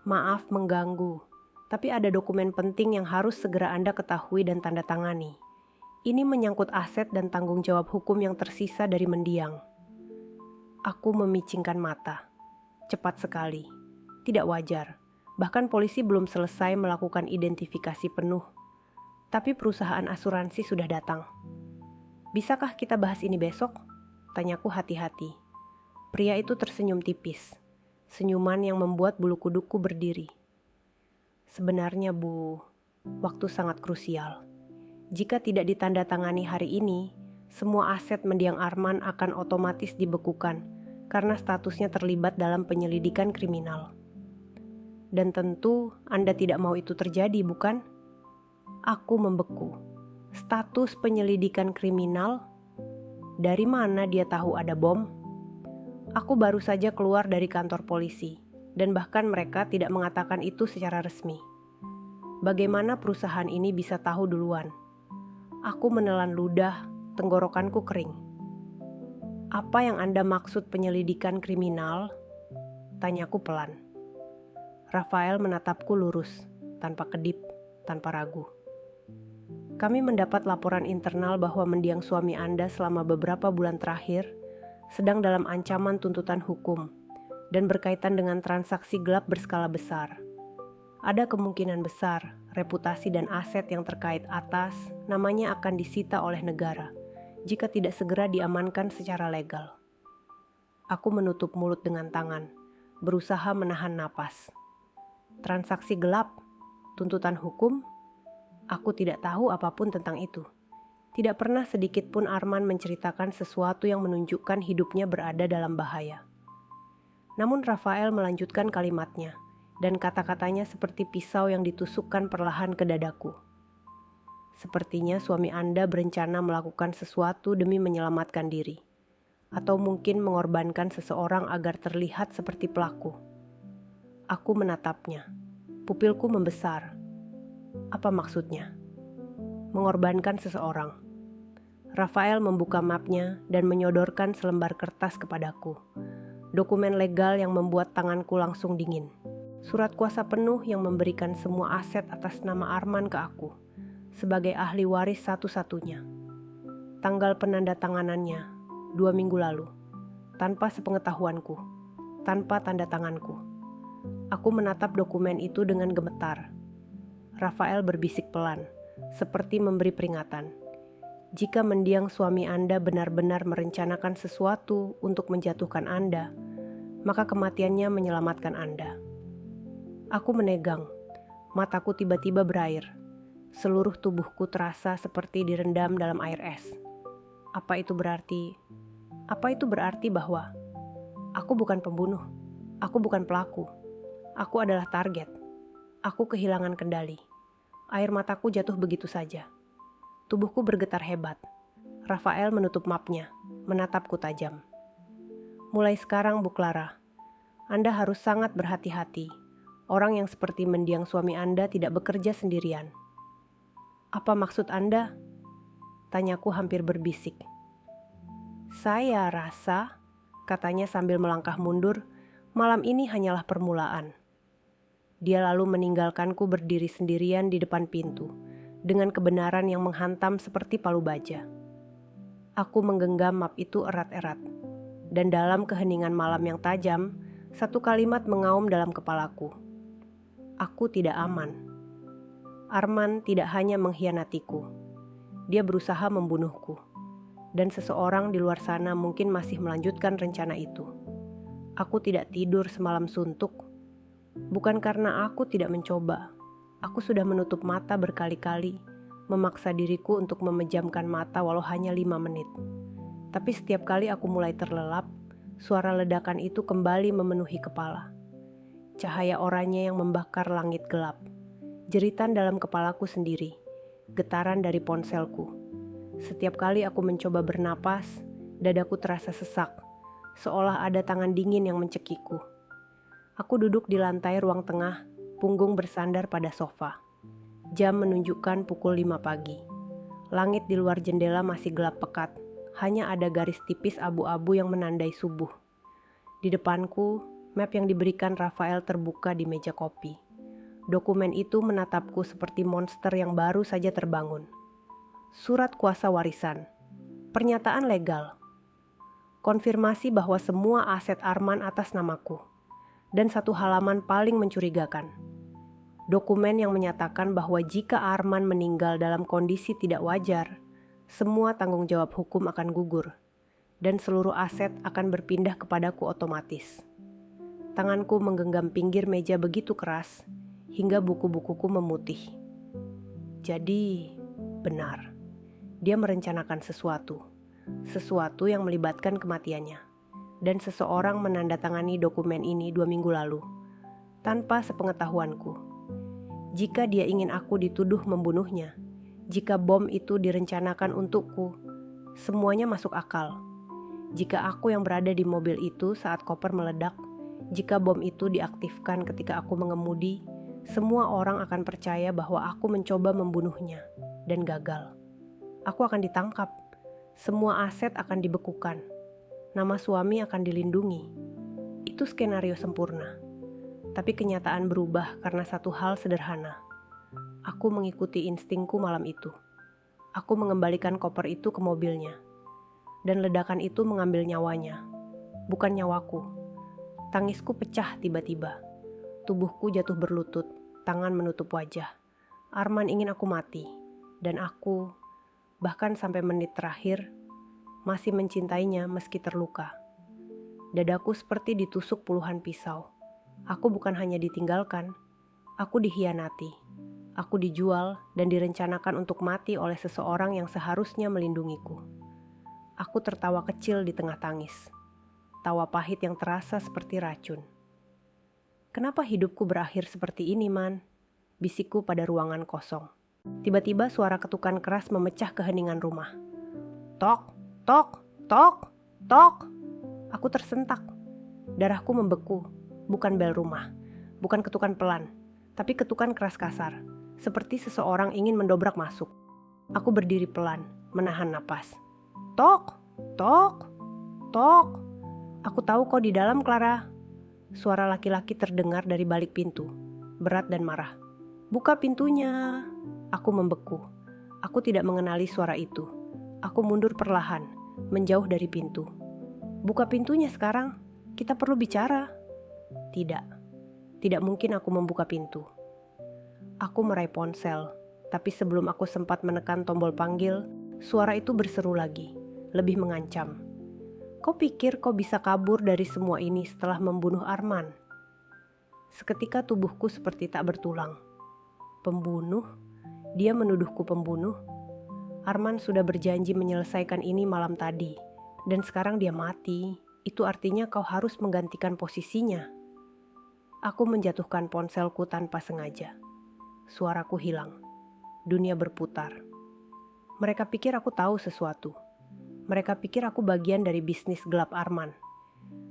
Maaf mengganggu, tapi ada dokumen penting yang harus segera Anda ketahui dan tanda tangani. Ini menyangkut aset dan tanggung jawab hukum yang tersisa dari mendiang." Aku memicingkan mata. Cepat sekali. Tidak wajar. Bahkan polisi belum selesai melakukan identifikasi penuh. Tapi perusahaan asuransi sudah datang. "Bisakah kita bahas ini besok?" tanyaku hati-hati. Pria itu tersenyum tipis. Senyuman yang membuat bulu kudukku berdiri. "Sebenarnya, Bu, waktu sangat krusial. Jika tidak ditandatangani hari ini, semua aset mendiang Arman akan otomatis dibekukan karena statusnya terlibat dalam penyelidikan kriminal. Dan tentu Anda tidak mau itu terjadi, bukan?" Aku membeku. Status penyelidikan kriminal? Dari mana dia tahu ada bom? Aku baru saja keluar dari kantor polisi, dan bahkan mereka tidak mengatakan itu secara resmi. Bagaimana perusahaan ini bisa tahu duluan? Aku menelan ludah, tenggorokanku kering. "Apa yang Anda maksud penyelidikan kriminal?" tanyaku pelan. Rafael menatapku lurus, tanpa kedip, tanpa ragu. "Kami mendapat laporan internal bahwa mendiang suami Anda selama beberapa bulan terakhir sedang dalam ancaman tuntutan hukum dan berkaitan dengan transaksi gelap berskala besar. Ada kemungkinan besar reputasi dan aset yang terkait atas namanya akan disita oleh negara jika tidak segera diamankan secara legal." Aku menutup mulut dengan tangan, berusaha menahan napas. Transaksi gelap? Tuntutan hukum? Aku tidak tahu apapun tentang itu. Tidak pernah sedikit pun Arman menceritakan sesuatu yang menunjukkan hidupnya berada dalam bahaya. Namun Rafael melanjutkan kalimatnya, dan kata-katanya seperti pisau yang ditusukkan perlahan ke dadaku. "Sepertinya suami Anda berencana melakukan sesuatu demi menyelamatkan diri. Atau mungkin mengorbankan seseorang agar terlihat seperti pelaku." Aku menatapnya. Pupilku membesar. Apa maksudnya? Mengorbankan seseorang. Rafael membuka mapnya dan menyodorkan selembar kertas kepadaku. Dokumen legal yang membuat tanganku langsung dingin. Surat kuasa penuh yang memberikan semua aset atas nama Arman ke aku, sebagai ahli waris satu-satunya. Tanggal penandatanganannya 2 minggu lalu, tanpa sepengetahuanku, tanpa tanda tanganku. Aku menatap dokumen itu dengan gemetar. Rafael berbisik pelan, seperti memberi peringatan. "Jika mendiang suami Anda benar-benar merencanakan sesuatu untuk menjatuhkan Anda, maka kematiannya menyelamatkan Anda." Aku menegang, mataku tiba-tiba berair. Seluruh tubuhku terasa seperti direndam dalam air es. Apa itu berarti? Apa itu berarti bahwa aku bukan pembunuh, aku bukan pelaku, aku adalah target. Aku kehilangan kendali. Air mataku jatuh begitu saja. Tubuhku bergetar hebat. Rafael menutup mapnya, menatapku tajam. "Mulai sekarang, Bu Clara, Anda harus sangat berhati-hati. Orang yang seperti mendiang suami Anda tidak bekerja sendirian." "Apa maksud Anda?" tanyaku hampir berbisik. Saya rasa, katanya sambil melangkah mundur, malam ini hanyalah permulaan. Dia lalu meninggalkanku berdiri sendirian di depan pintu, dengan kebenaran yang menghantam seperti palu baja. Aku menggenggam map itu erat-erat, dan dalam keheningan malam yang tajam, satu kalimat mengaum dalam kepalaku. Aku tidak aman. Arman tidak hanya mengkhianatiku, dia berusaha membunuhku. Dan seseorang di luar sana mungkin masih melanjutkan rencana itu. Aku tidak tidur semalam suntuk. Bukan karena aku tidak mencoba. Aku sudah menutup mata berkali-kali, memaksa diriku untuk memejamkan mata walau hanya 5 menit. Tapi setiap kali aku mulai terlelap, suara ledakan itu kembali memenuhi kepala. Cahaya oranye yang membakar langit gelap. Jeritan dalam kepalaku sendiri. Getaran dari ponselku. Setiap kali aku mencoba bernapas, dadaku terasa sesak, seolah ada tangan dingin yang mencekikku. Aku duduk di lantai ruang tengah, punggung bersandar pada sofa. Jam menunjukkan pukul 5 pagi. Langit di luar jendela masih gelap pekat, hanya ada garis tipis abu-abu yang menandai subuh. Di depanku, map yang diberikan Rafael terbuka di meja kopi. Dokumen itu menatapku seperti monster yang baru saja terbangun. Surat kuasa warisan, pernyataan legal, konfirmasi bahwa semua aset Arman atas namaku, dan satu halaman paling mencurigakan. Dokumen yang menyatakan bahwa jika Arman meninggal dalam kondisi tidak wajar, semua tanggung jawab hukum akan gugur, dan seluruh aset akan berpindah kepadaku otomatis. Tanganku menggenggam pinggir meja begitu keras, hingga buku-bukuku memutih. Jadi, benar. Dia merencanakan sesuatu yang melibatkan kematiannya, dan seseorang menandatangani dokumen ini 2 minggu lalu, tanpa sepengetahuanku. Jika dia ingin aku dituduh membunuhnya, jika bom itu direncanakan untukku, semuanya masuk akal. Jika aku yang berada di mobil itu saat koper meledak, jika bom itu diaktifkan ketika aku mengemudi, semua orang akan percaya bahwa aku mencoba membunuhnya, dan gagal. Aku akan ditangkap, semua aset akan dibekukan, nama suami akan dilindungi. Itu skenario sempurna. Tapi kenyataan berubah karena satu hal sederhana. Aku mengikuti instingku malam itu. Aku mengembalikan koper itu ke mobilnya. Dan ledakan itu mengambil nyawanya, bukan nyawaku. Tangisku pecah tiba-tiba. Tubuhku jatuh berlutut, tangan menutup wajah. Arman ingin aku mati, dan aku, bahkan sampai menit terakhir, masih mencintainya meski terluka. Dadaku seperti ditusuk puluhan pisau. Aku bukan hanya ditinggalkan, aku dikhianati. Aku dijual dan direncanakan untuk mati oleh seseorang yang seharusnya melindungiku. Aku tertawa kecil di tengah tangis. Tawa pahit yang terasa seperti racun. Kenapa hidupku berakhir seperti ini, Man? Bisikku pada ruangan kosong. Tiba-tiba suara ketukan keras memecah keheningan rumah. Tok, tok, tok, tok. Aku tersentak. Darahku membeku. Bukan bel rumah, bukan ketukan pelan, tapi ketukan keras kasar, seperti seseorang ingin mendobrak masuk. Aku berdiri pelan, menahan napas. Tok, tok, tok. Aku tahu kau di dalam, Clara. Suara laki-laki terdengar dari balik pintu, berat dan marah. Buka pintunya. Aku membeku. Aku tidak mengenali suara itu. Aku mundur perlahan, menjauh dari pintu. Buka pintunya sekarang. Kita perlu bicara. Tidak mungkin aku membuka pintu. Aku meraih ponsel, tapi sebelum aku sempat menekan tombol panggil, suara itu berseru lagi, lebih mengancam. Kau pikir kau bisa kabur dari semua ini setelah membunuh Arman? Seketika tubuhku seperti tak bertulang. Pembunuh? Dia menuduhku pembunuh. Arman sudah berjanji menyelesaikan ini malam tadi, dan sekarang dia mati. Itu artinya kau harus menggantikan posisinya. Aku menjatuhkan ponselku tanpa sengaja. Suaraku hilang. Dunia berputar. Mereka pikir aku tahu sesuatu. Mereka pikir aku bagian dari bisnis gelap Arman.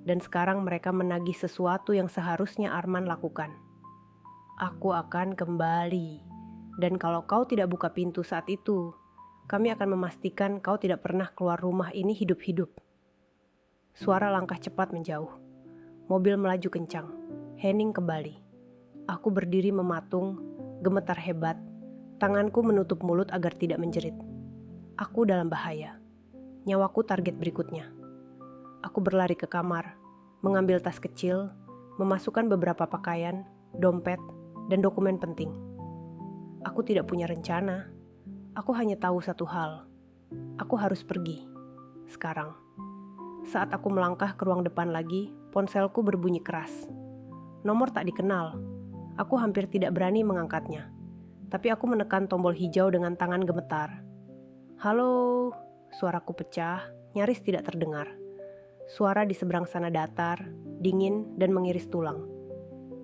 Dan sekarang mereka menagih sesuatu yang seharusnya Arman lakukan. Aku akan kembali. Dan kalau kau tidak buka pintu saat itu, kami akan memastikan kau tidak pernah keluar rumah ini hidup-hidup. Suara langkah cepat menjauh. Mobil melaju kencang. Hening kembali. Aku berdiri mematung, gemetar hebat. Tanganku menutup mulut agar tidak menjerit. Aku dalam bahaya. Nyawaku target berikutnya. Aku berlari ke kamar, mengambil tas kecil, memasukkan beberapa pakaian, dompet, dan dokumen penting. Aku tidak punya rencana. Aku hanya tahu satu hal. Aku harus pergi. Sekarang. Saat aku melangkah ke ruang depan lagi, ponselku berbunyi keras. Nomor tak dikenal. Aku hampir tidak berani mengangkatnya. Tapi aku menekan tombol hijau dengan tangan gemetar. Halo, suaraku pecah, nyaris tidak terdengar. Suara di seberang sana datar, dingin, dan mengiris tulang.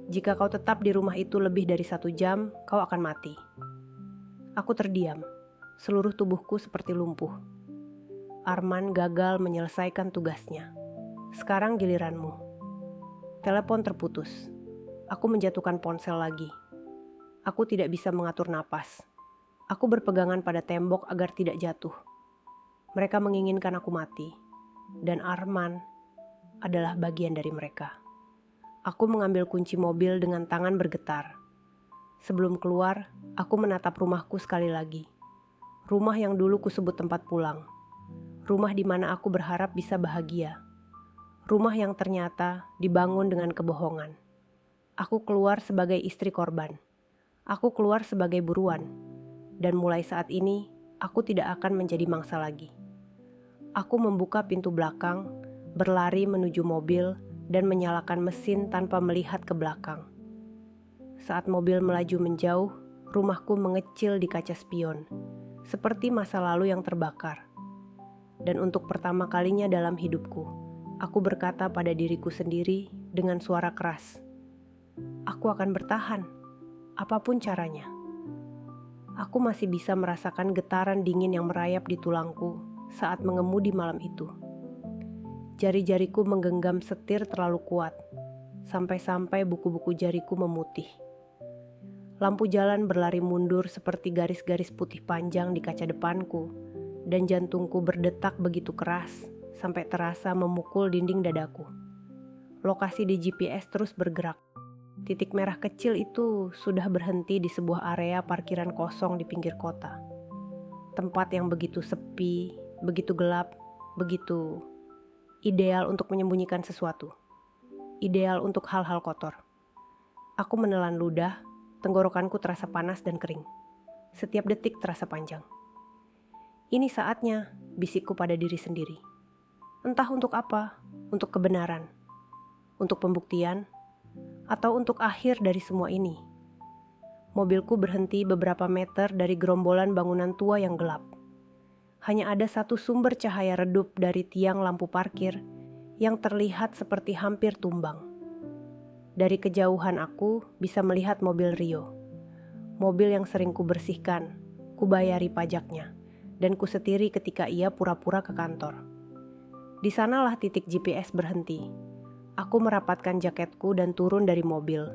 Jika kau tetap di rumah itu lebih dari 1 jam, kau akan mati. Aku terdiam. Seluruh tubuhku seperti lumpuh. Arman gagal menyelesaikan tugasnya. Sekarang giliranmu. Telepon terputus. Aku menjatuhkan ponsel lagi. Aku tidak bisa mengatur napas. Aku berpegangan pada tembok agar tidak jatuh. Mereka menginginkan aku mati. Dan Arman adalah bagian dari mereka. Aku mengambil kunci mobil dengan tangan bergetar. Sebelum keluar, aku menatap rumahku sekali lagi. Rumah yang dulu kusebut tempat pulang. Rumah di mana aku berharap bisa bahagia. Rumah yang ternyata dibangun dengan kebohongan. Aku keluar sebagai istri korban. Aku keluar sebagai buruan. Dan mulai saat ini, aku tidak akan menjadi mangsa lagi. Aku membuka pintu belakang, berlari menuju mobil, dan menyalakan mesin tanpa melihat ke belakang. Saat mobil melaju menjauh, rumahku mengecil di kaca spion, seperti masa lalu yang terbakar. Dan untuk pertama kalinya dalam hidupku, aku berkata pada diriku sendiri dengan suara keras, aku akan bertahan, apapun caranya. Aku masih bisa merasakan getaran dingin yang merayap di tulangku saat mengemudi malam itu. Jari-jariku menggenggam setir terlalu kuat, sampai-sampai buku-buku jariku memutih. Lampu jalan berlari mundur seperti garis-garis putih panjang di kaca depanku, dan jantungku berdetak begitu keras sampai terasa memukul dinding dadaku. Lokasi di GPS terus bergerak. Titik merah kecil itu sudah berhenti di sebuah area parkiran kosong di pinggir kota. Tempat yang begitu sepi, begitu gelap, begitu ideal untuk menyembunyikan sesuatu. Ideal untuk hal-hal kotor. Aku menelan ludah, tenggorokanku terasa panas dan kering. Setiap detik terasa panjang. Ini saatnya, bisikku pada diri sendiri. Entah untuk apa, untuk kebenaran, untuk pembuktian, atau untuk akhir dari semua ini. Mobilku berhenti beberapa meter dari gerombolan bangunan tua yang gelap. Hanya ada satu sumber cahaya redup dari tiang lampu parkir yang terlihat seperti hampir tumbang. Dari kejauhan aku bisa melihat mobil Rio. Mobil yang sering kubersihkan, kubayari pajaknya, dan kusetiri ketika ia pura-pura ke kantor. Di sanalah titik GPS berhenti. Aku merapatkan jaketku dan turun dari mobil,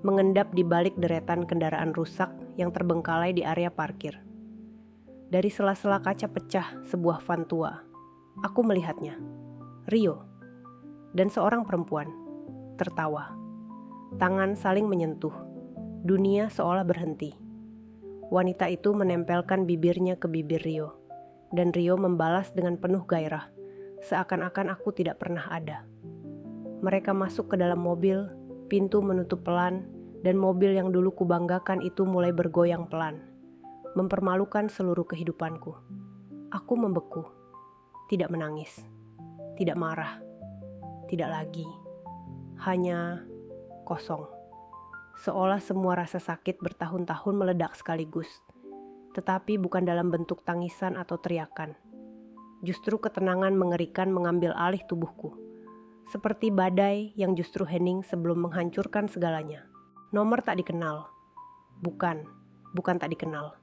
mengendap di balik deretan kendaraan rusak yang terbengkalai di area parkir. Dari sela-sela kaca pecah sebuah van tua, aku melihatnya. Rio dan seorang perempuan tertawa. Tangan saling menyentuh. Dunia seolah berhenti. Wanita itu menempelkan bibirnya ke bibir Rio, dan Rio membalas dengan penuh gairah, seakan-akan aku tidak pernah ada. Mereka masuk ke dalam mobil, pintu menutup pelan, dan mobil yang dulu kubanggakan itu mulai bergoyang pelan, mempermalukan seluruh kehidupanku. Aku membeku, tidak menangis, tidak marah, tidak lagi, hanya kosong. Seolah semua rasa sakit bertahun-tahun meledak sekaligus, tetapi bukan dalam bentuk tangisan atau teriakan. Justru ketenangan mengerikan mengambil alih tubuhku, seperti badai yang justru hening sebelum menghancurkan segalanya. Nomor tak dikenal. Bukan tak dikenal.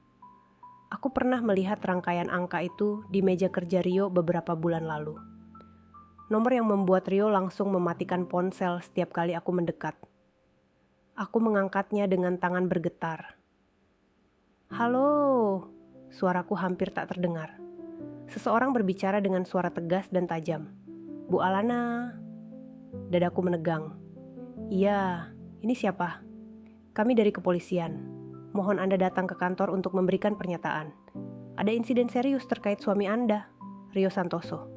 Aku pernah melihat rangkaian angka itu di meja kerja Rio beberapa bulan lalu. Nomor yang membuat Rio langsung mematikan ponsel setiap kali aku mendekat. Aku mengangkatnya dengan tangan bergetar. Halo, suaraku hampir tak terdengar. Seseorang berbicara dengan suara tegas dan tajam. Bu Alana. Dadaku menegang. Iya, ini siapa? Kami dari kepolisian. Mohon Anda datang ke kantor untuk memberikan pernyataan. Ada insiden serius terkait suami Anda, Rio Santoso.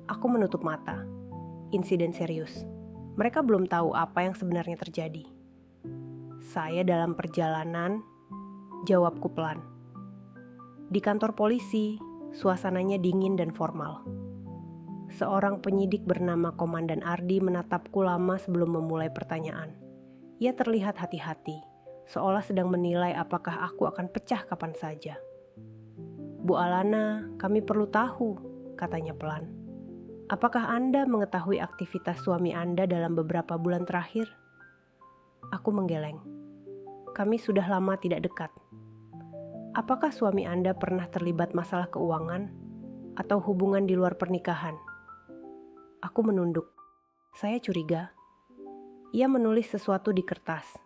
Aku menutup mata. Insiden serius. Mereka belum tahu apa yang sebenarnya terjadi. Saya dalam perjalanan, jawabku pelan. Di kantor polisi, suasananya dingin dan formal. Seorang penyidik bernama Komandan Ardi menatapku lama sebelum memulai pertanyaan. Ia terlihat hati-hati, seolah sedang menilai apakah aku akan pecah kapan saja. Bu Alana, kami perlu tahu, katanya pelan. Apakah Anda mengetahui aktivitas suami Anda dalam beberapa bulan terakhir? Aku menggeleng. Kami sudah lama tidak dekat. Apakah suami Anda pernah terlibat masalah keuangan atau hubungan di luar pernikahan? Aku menunduk. Saya curiga. Ia menulis sesuatu di kertas.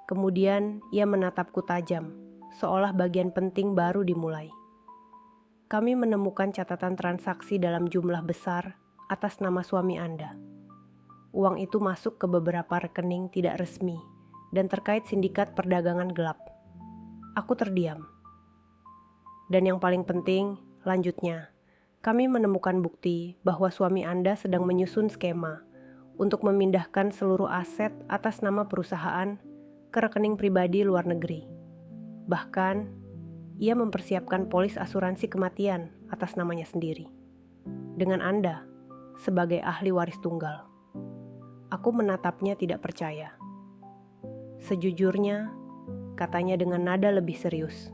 Kemudian ia menatapku tajam, seolah bagian penting baru dimulai. Kami menemukan catatan transaksi dalam jumlah besar atas nama suami Anda. Uang itu masuk ke beberapa rekening tidak resmi dan terkait sindikat perdagangan gelap. Aku terdiam. Dan yang paling penting, lanjutnya, kami menemukan bukti bahwa suami Anda sedang menyusun skema untuk memindahkan seluruh aset atas nama perusahaan ke rekening pribadi luar negeri. Bahkan, ia mempersiapkan polis asuransi kematian atas namanya sendiri. Dengan Anda sebagai ahli waris tunggal. Aku menatapnya tidak percaya. Sejujurnya, katanya dengan nada lebih serius.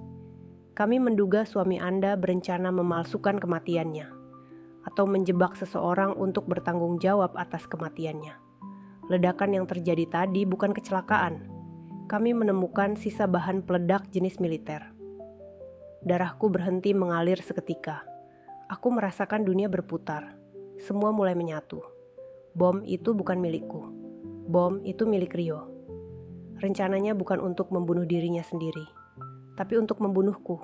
Kami menduga suami Anda berencana memalsukan kematiannya atau menjebak seseorang untuk bertanggung jawab atas kematiannya. Ledakan yang terjadi tadi bukan kecelakaan. Kami menemukan sisa bahan peledak jenis militer. Darahku berhenti mengalir seketika. Aku merasakan dunia berputar. Semua mulai menyatu. Bom itu bukan milikku. Bom itu milik Rio. Rencananya bukan untuk membunuh dirinya sendiri, tapi untuk membunuhku.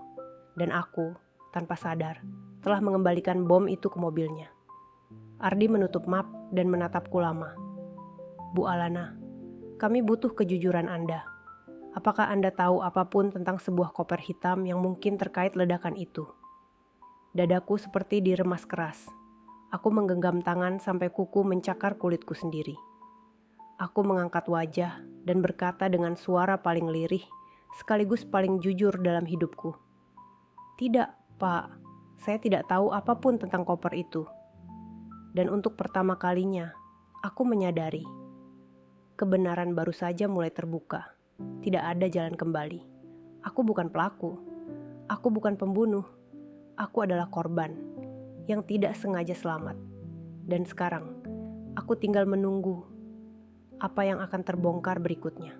Dan aku, tanpa sadar, telah mengembalikan bom itu ke mobilnya. Ardi menutup map dan menatapku lama. Bu Alana, kami butuh kejujuran Anda. Apakah Anda tahu apapun tentang sebuah koper hitam yang mungkin terkait ledakan itu? Dadaku seperti diremas keras. Aku menggenggam tangan sampai kuku mencakar kulitku sendiri. Aku mengangkat wajah dan berkata dengan suara paling lirih, sekaligus paling jujur dalam hidupku. Tidak, Pak. Saya tidak tahu apapun tentang koper itu. Dan untuk pertama kalinya, aku menyadari. Kebenaran baru saja mulai terbuka. Tidak ada jalan kembali. Aku bukan pelaku. Aku bukan pembunuh. Aku adalah korban yang tidak sengaja selamat. Dan sekarang, aku tinggal menunggu apa yang akan terbongkar berikutnya.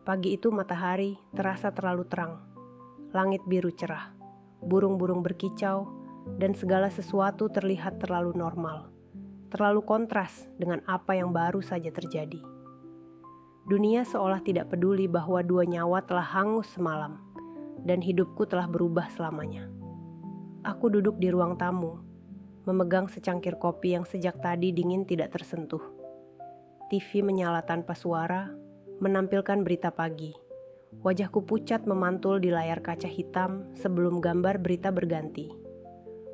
Pagi itu matahari terasa terlalu terang. Langit biru cerah. Burung-burung berkicau, dan segala sesuatu terlihat terlalu normal, terlalu kontras dengan apa yang baru saja terjadi. Dunia seolah tidak peduli bahwa 2 nyawa telah hangus semalam, dan hidupku telah berubah selamanya. Aku duduk di ruang tamu, memegang secangkir kopi yang sejak tadi dingin tidak tersentuh. TV menyala tanpa suara, menampilkan berita pagi. Wajahku pucat memantul di layar kaca hitam sebelum gambar berita berganti.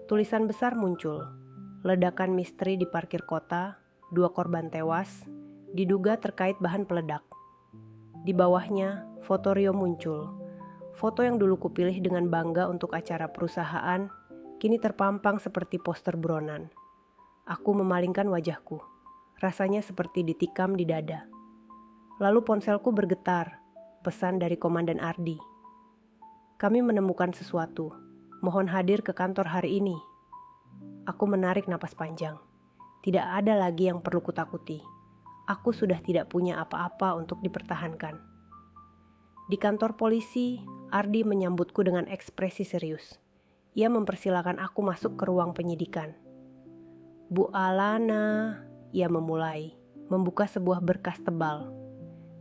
Tulisan besar muncul, ledakan misteri di parkir kota, 2 korban tewas, diduga terkait bahan peledak. Di bawahnya, foto Rio muncul. Foto yang dulu kupilih dengan bangga untuk acara perusahaan, kini terpampang seperti poster buronan. Aku memalingkan wajahku, rasanya seperti ditikam di dada. Lalu ponselku bergetar. Pesan dari Komandan Ardi. Kami menemukan sesuatu. Mohon hadir ke kantor hari ini. Aku menarik napas panjang. Tidak ada lagi yang perlu kutakuti. Aku sudah tidak punya apa-apa untuk dipertahankan. Di kantor polisi, Ardi menyambutku dengan ekspresi serius. Ia mempersilakan aku masuk ke ruang penyidikan. Bu Alana, ia memulai, membuka sebuah berkas tebal.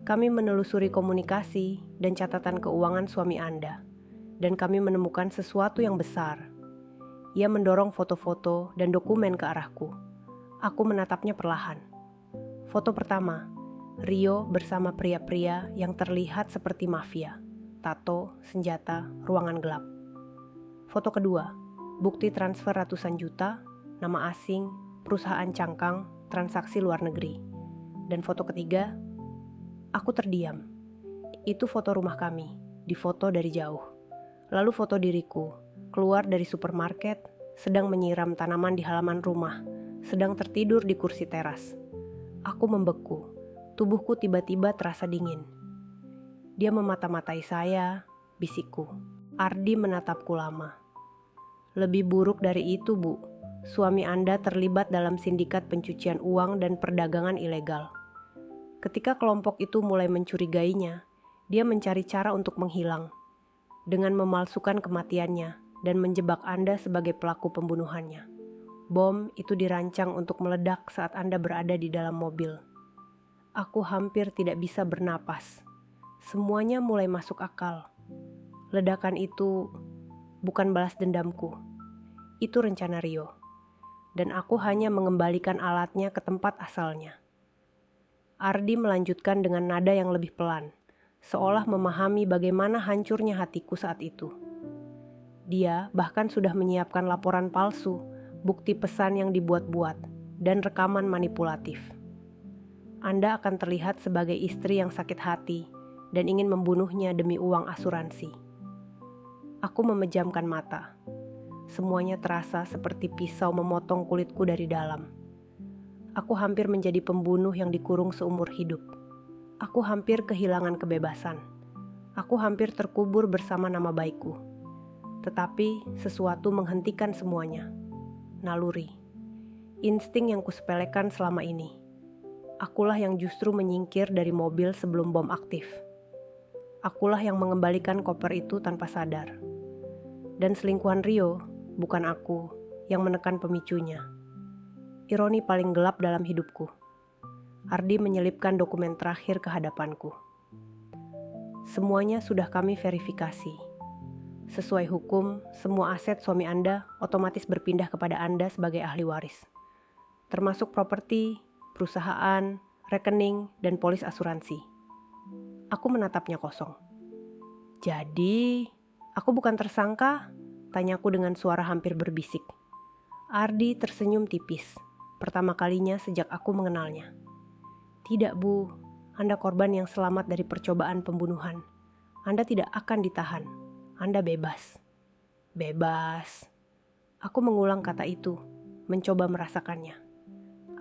Kami menelusuri komunikasi dan catatan keuangan suami Anda, dan kami menemukan sesuatu yang besar. Ia mendorong foto-foto dan dokumen ke arahku. Aku menatapnya perlahan. Foto pertama, Rio bersama pria-pria yang terlihat seperti mafia. Tato, senjata, ruangan gelap. Foto kedua, bukti transfer ratusan juta, nama asing, perusahaan cangkang, transaksi luar negeri. Dan foto ketiga, aku terdiam. Itu foto rumah kami, difoto dari jauh. Lalu foto diriku, keluar dari supermarket, sedang menyiram tanaman di halaman rumah, sedang tertidur di kursi teras. Aku membeku, tubuhku tiba-tiba terasa dingin. Dia memata-matai saya, bisikku. Ardi menatapku lama. Lebih buruk dari itu, Bu. Suami Anda terlibat dalam sindikat pencucian uang dan perdagangan ilegal. Ketika kelompok itu mulai mencurigainya, dia mencari cara untuk menghilang dengan memalsukan kematiannya dan menjebak Anda sebagai pelaku pembunuhannya. Bom itu dirancang untuk meledak saat Anda berada di dalam mobil. Aku hampir tidak bisa bernapas. Semuanya mulai masuk akal. Ledakan itu bukan balas dendamku. Itu rencana Rio. Dan aku hanya mengembalikan alatnya ke tempat asalnya. Ardi melanjutkan dengan nada yang lebih pelan, seolah memahami bagaimana hancurnya hatiku saat itu. Dia bahkan sudah menyiapkan laporan palsu, bukti pesan yang dibuat-buat, dan rekaman manipulatif. Anda akan terlihat sebagai istri yang sakit hati dan ingin membunuhnya demi uang asuransi. Aku memejamkan mata. Semuanya terasa seperti pisau memotong kulitku dari dalam. Aku hampir menjadi pembunuh yang dikurung seumur hidup. Aku hampir kehilangan kebebasan. Aku hampir terkubur bersama nama baikku. Tetapi sesuatu menghentikan semuanya. Naluri. Insting yang kusepelekan selama ini. Akulah yang justru menyingkir dari mobil sebelum bom aktif. Akulah yang mengembalikan koper itu tanpa sadar. Dan selingkuhan Rio, bukan aku, yang menekan pemicunya. Ironi paling gelap dalam hidupku. Ardi menyelipkan dokumen terakhir ke hadapanku. Semuanya sudah kami verifikasi. Sesuai hukum, semua aset suami Anda otomatis berpindah kepada Anda sebagai ahli waris. Termasuk properti, perusahaan, rekening, dan polis asuransi. Aku menatapnya kosong. Jadi, aku bukan tersangka? Tanyaku dengan suara hampir berbisik. Ardi tersenyum tipis, pertama kalinya sejak aku mengenalnya. Tidak, Bu. Anda korban yang selamat dari percobaan pembunuhan. Anda tidak akan ditahan. Anda bebas. Bebas. Aku mengulang kata itu, mencoba merasakannya.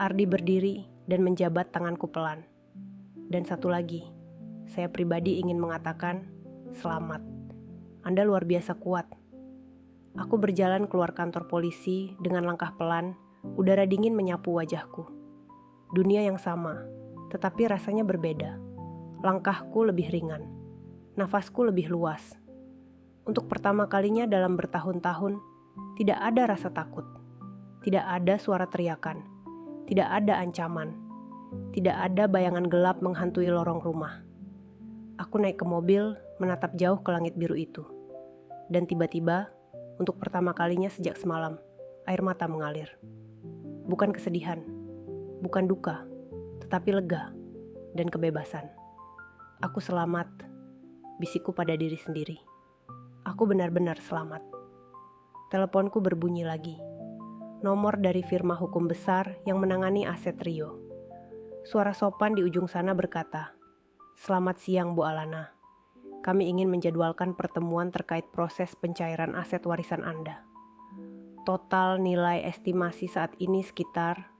Ardi berdiri dan menjabat tanganku pelan. Dan satu lagi, saya pribadi ingin mengatakan, selamat. Anda luar biasa kuat. Aku berjalan keluar kantor polisi dengan langkah pelan, udara dingin menyapu wajahku. Dunia yang sama, tetapi rasanya berbeda. Langkahku lebih ringan, nafasku lebih luas. Untuk pertama kalinya dalam bertahun-tahun, tidak ada rasa takut. Tidak ada suara teriakan. Tidak ada ancaman. Tidak ada bayangan gelap menghantui lorong rumah. Aku naik ke mobil, menatap jauh ke langit biru itu. Dan tiba-tiba, untuk pertama kalinya sejak semalam, air mata mengalir. Bukan kesedihan, bukan duka, tetapi lega dan kebebasan. Aku selamat, bisikku pada diri sendiri. Aku benar-benar selamat. Teleponku berbunyi lagi. Nomor dari firma hukum besar yang menangani aset Rio. Suara sopan di ujung sana berkata, "Selamat siang, Bu Alana. Kami ingin menjadwalkan pertemuan terkait proses pencairan aset warisan Anda. Total nilai estimasi saat ini sekitar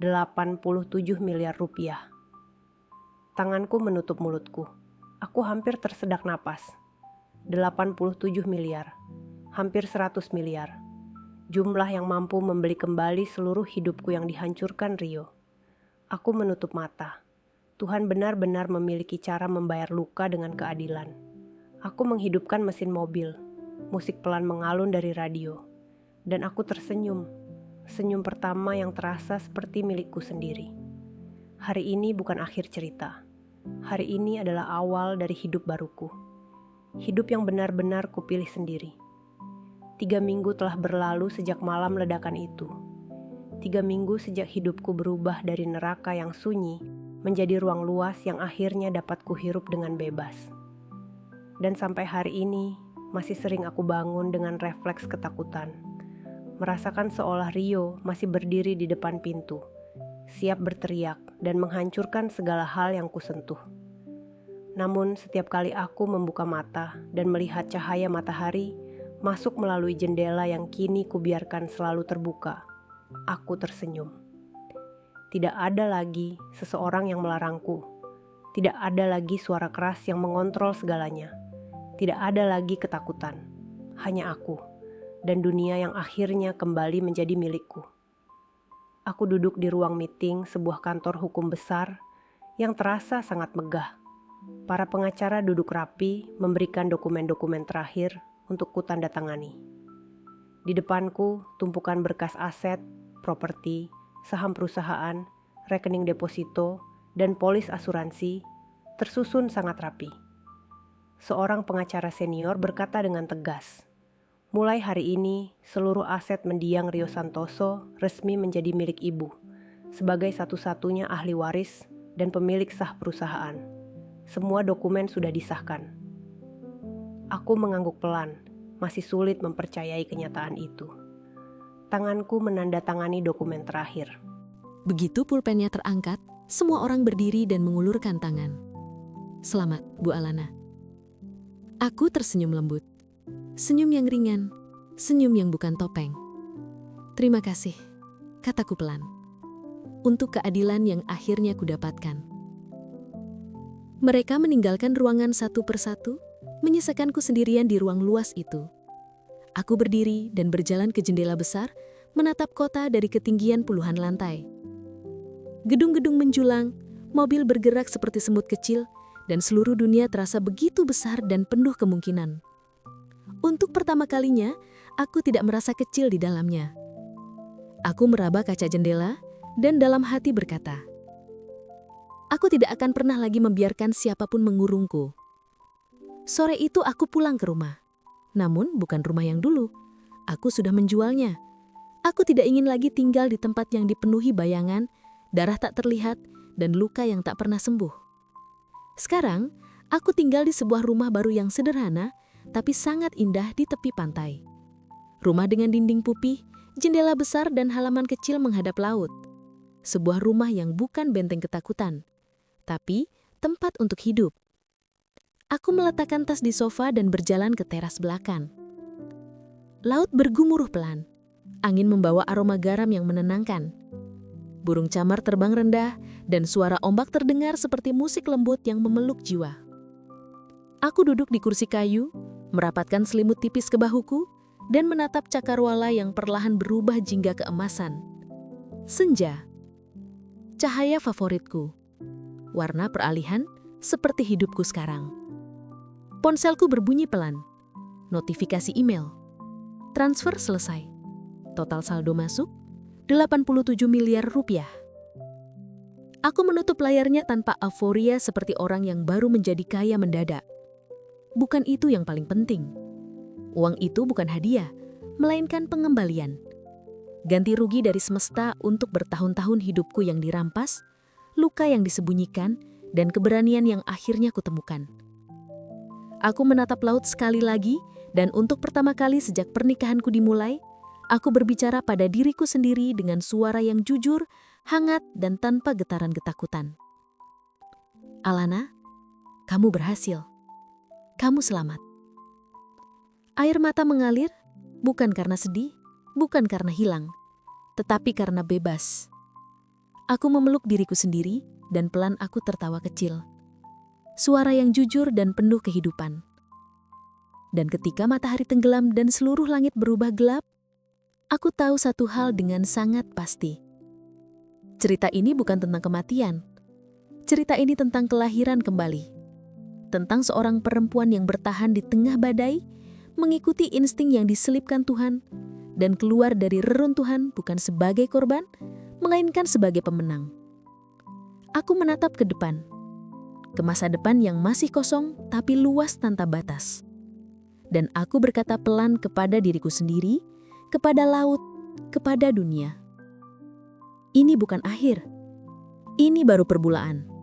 87 miliar rupiah." Tanganku menutup mulutku. Aku hampir tersedak napas. 87 miliar. Hampir 100 miliar. Jumlah yang mampu membeli kembali seluruh hidupku yang dihancurkan Rio. Aku menutup mata. Tuhan benar-benar memiliki cara membayar luka dengan keadilan. Aku menghidupkan mesin mobil. Musik pelan mengalun dari radio. Dan aku tersenyum. Senyum pertama yang terasa seperti milikku sendiri. Hari ini bukan akhir cerita. Hari ini adalah awal dari hidup baruku. Hidup yang benar-benar kupilih sendiri. 3 minggu telah berlalu sejak malam ledakan itu. 3 minggu sejak hidupku berubah dari neraka yang sunyi menjadi ruang luas yang akhirnya dapat kuhirup dengan bebas. Dan sampai hari ini, masih sering aku bangun dengan refleks ketakutan. Merasakan seolah Rio masih berdiri di depan pintu, siap berteriak dan menghancurkan segala hal yang kusentuh. Namun setiap kali aku membuka mata dan melihat cahaya matahari masuk melalui jendela yang kini kubiarkan selalu terbuka, aku tersenyum. Tidak ada lagi seseorang yang melarangku. Tidak ada lagi suara keras yang mengontrol segalanya. Tidak ada lagi ketakutan. Hanya aku dan dunia yang akhirnya kembali menjadi milikku. Aku duduk di ruang meeting sebuah kantor hukum besar yang terasa sangat megah. Para pengacara duduk rapi memberikan dokumen-dokumen terakhir untuk kutandatangani. Di depanku tumpukan berkas aset, properti, saham perusahaan, rekening deposito, dan polis asuransi tersusun sangat rapi. Seorang pengacara senior berkata dengan tegas, "Mulai hari ini, seluruh aset mendiang Rio Santoso resmi menjadi milik ibu, sebagai satu-satunya ahli waris dan pemilik sah perusahaan. Semua dokumen sudah disahkan." Aku mengangguk pelan, masih sulit mempercayai kenyataan itu. Tanganku menandatangani dokumen terakhir. Begitu pulpennya terangkat, semua orang berdiri dan mengulurkan tangan. "Selamat, Bu Alana." Aku tersenyum lembut. Senyum yang ringan, senyum yang bukan topeng. "Terima kasih," kataku pelan, "untuk keadilan yang akhirnya kudapatkan." Mereka meninggalkan ruangan satu persatu, menyisakanku sendirian di ruang luas itu. Aku berdiri dan berjalan ke jendela besar, menatap kota dari ketinggian puluhan lantai. Gedung-gedung menjulang, mobil bergerak seperti semut kecil, dan seluruh dunia terasa begitu besar dan penuh kemungkinan. Untuk pertama kalinya, aku tidak merasa kecil di dalamnya. Aku meraba kaca jendela, dan dalam hati berkata, "Aku tidak akan pernah lagi membiarkan siapapun mengurungku." Sore itu aku pulang ke rumah. Namun bukan rumah yang dulu. Aku sudah menjualnya. Aku tidak ingin lagi tinggal di tempat yang dipenuhi bayangan, darah tak terlihat, dan luka yang tak pernah sembuh. Sekarang, aku tinggal di sebuah rumah baru yang sederhana, tapi sangat indah di tepi pantai. Rumah dengan dinding putih, jendela besar dan halaman kecil menghadap laut. Sebuah rumah yang bukan benteng ketakutan, tapi tempat untuk hidup. Aku meletakkan tas di sofa dan berjalan ke teras belakang. Laut bergumuruh pelan. Angin membawa aroma garam yang menenangkan. Burung camar terbang rendah dan suara ombak terdengar seperti musik lembut yang memeluk jiwa. Aku duduk di kursi kayu, merapatkan selimut tipis ke bahuku, dan menatap cakrawala yang perlahan berubah jingga keemasan. Senja. Cahaya favoritku. Warna peralihan seperti hidupku sekarang. Ponselku berbunyi pelan. Notifikasi email. Transfer selesai. Total saldo masuk 87 miliar rupiah. Aku menutup layarnya tanpa euforia seperti orang yang baru menjadi kaya mendadak. Bukan itu yang paling penting. Uang itu bukan hadiah, melainkan pengembalian. Ganti rugi dari semesta untuk bertahun-tahun hidupku yang dirampas, luka yang disembunyikan, dan keberanian yang akhirnya kutemukan. Aku menatap laut sekali lagi, dan untuk pertama kali sejak pernikahanku dimulai, aku berbicara pada diriku sendiri dengan suara yang jujur, hangat, dan tanpa getaran ketakutan. "Alana, kamu berhasil. Kamu selamat." Air mata mengalir, bukan karena sedih, bukan karena hilang, tetapi karena bebas. Aku memeluk diriku sendiri, dan pelan aku tertawa kecil. Suara yang jujur dan penuh kehidupan. Dan ketika matahari tenggelam dan seluruh langit berubah gelap, aku tahu satu hal dengan sangat pasti. Cerita ini bukan tentang kematian. Cerita ini tentang kelahiran kembali. Tentang seorang perempuan yang bertahan di tengah badai, mengikuti insting yang diselipkan Tuhan, dan keluar dari reruntuhan bukan sebagai korban, melainkan sebagai pemenang. Aku menatap ke depan. Ke masa depan yang masih kosong tapi luas tanpa batas. Dan aku berkata pelan kepada diriku sendiri, kepada laut, kepada dunia. Ini bukan akhir. Ini baru permulaan.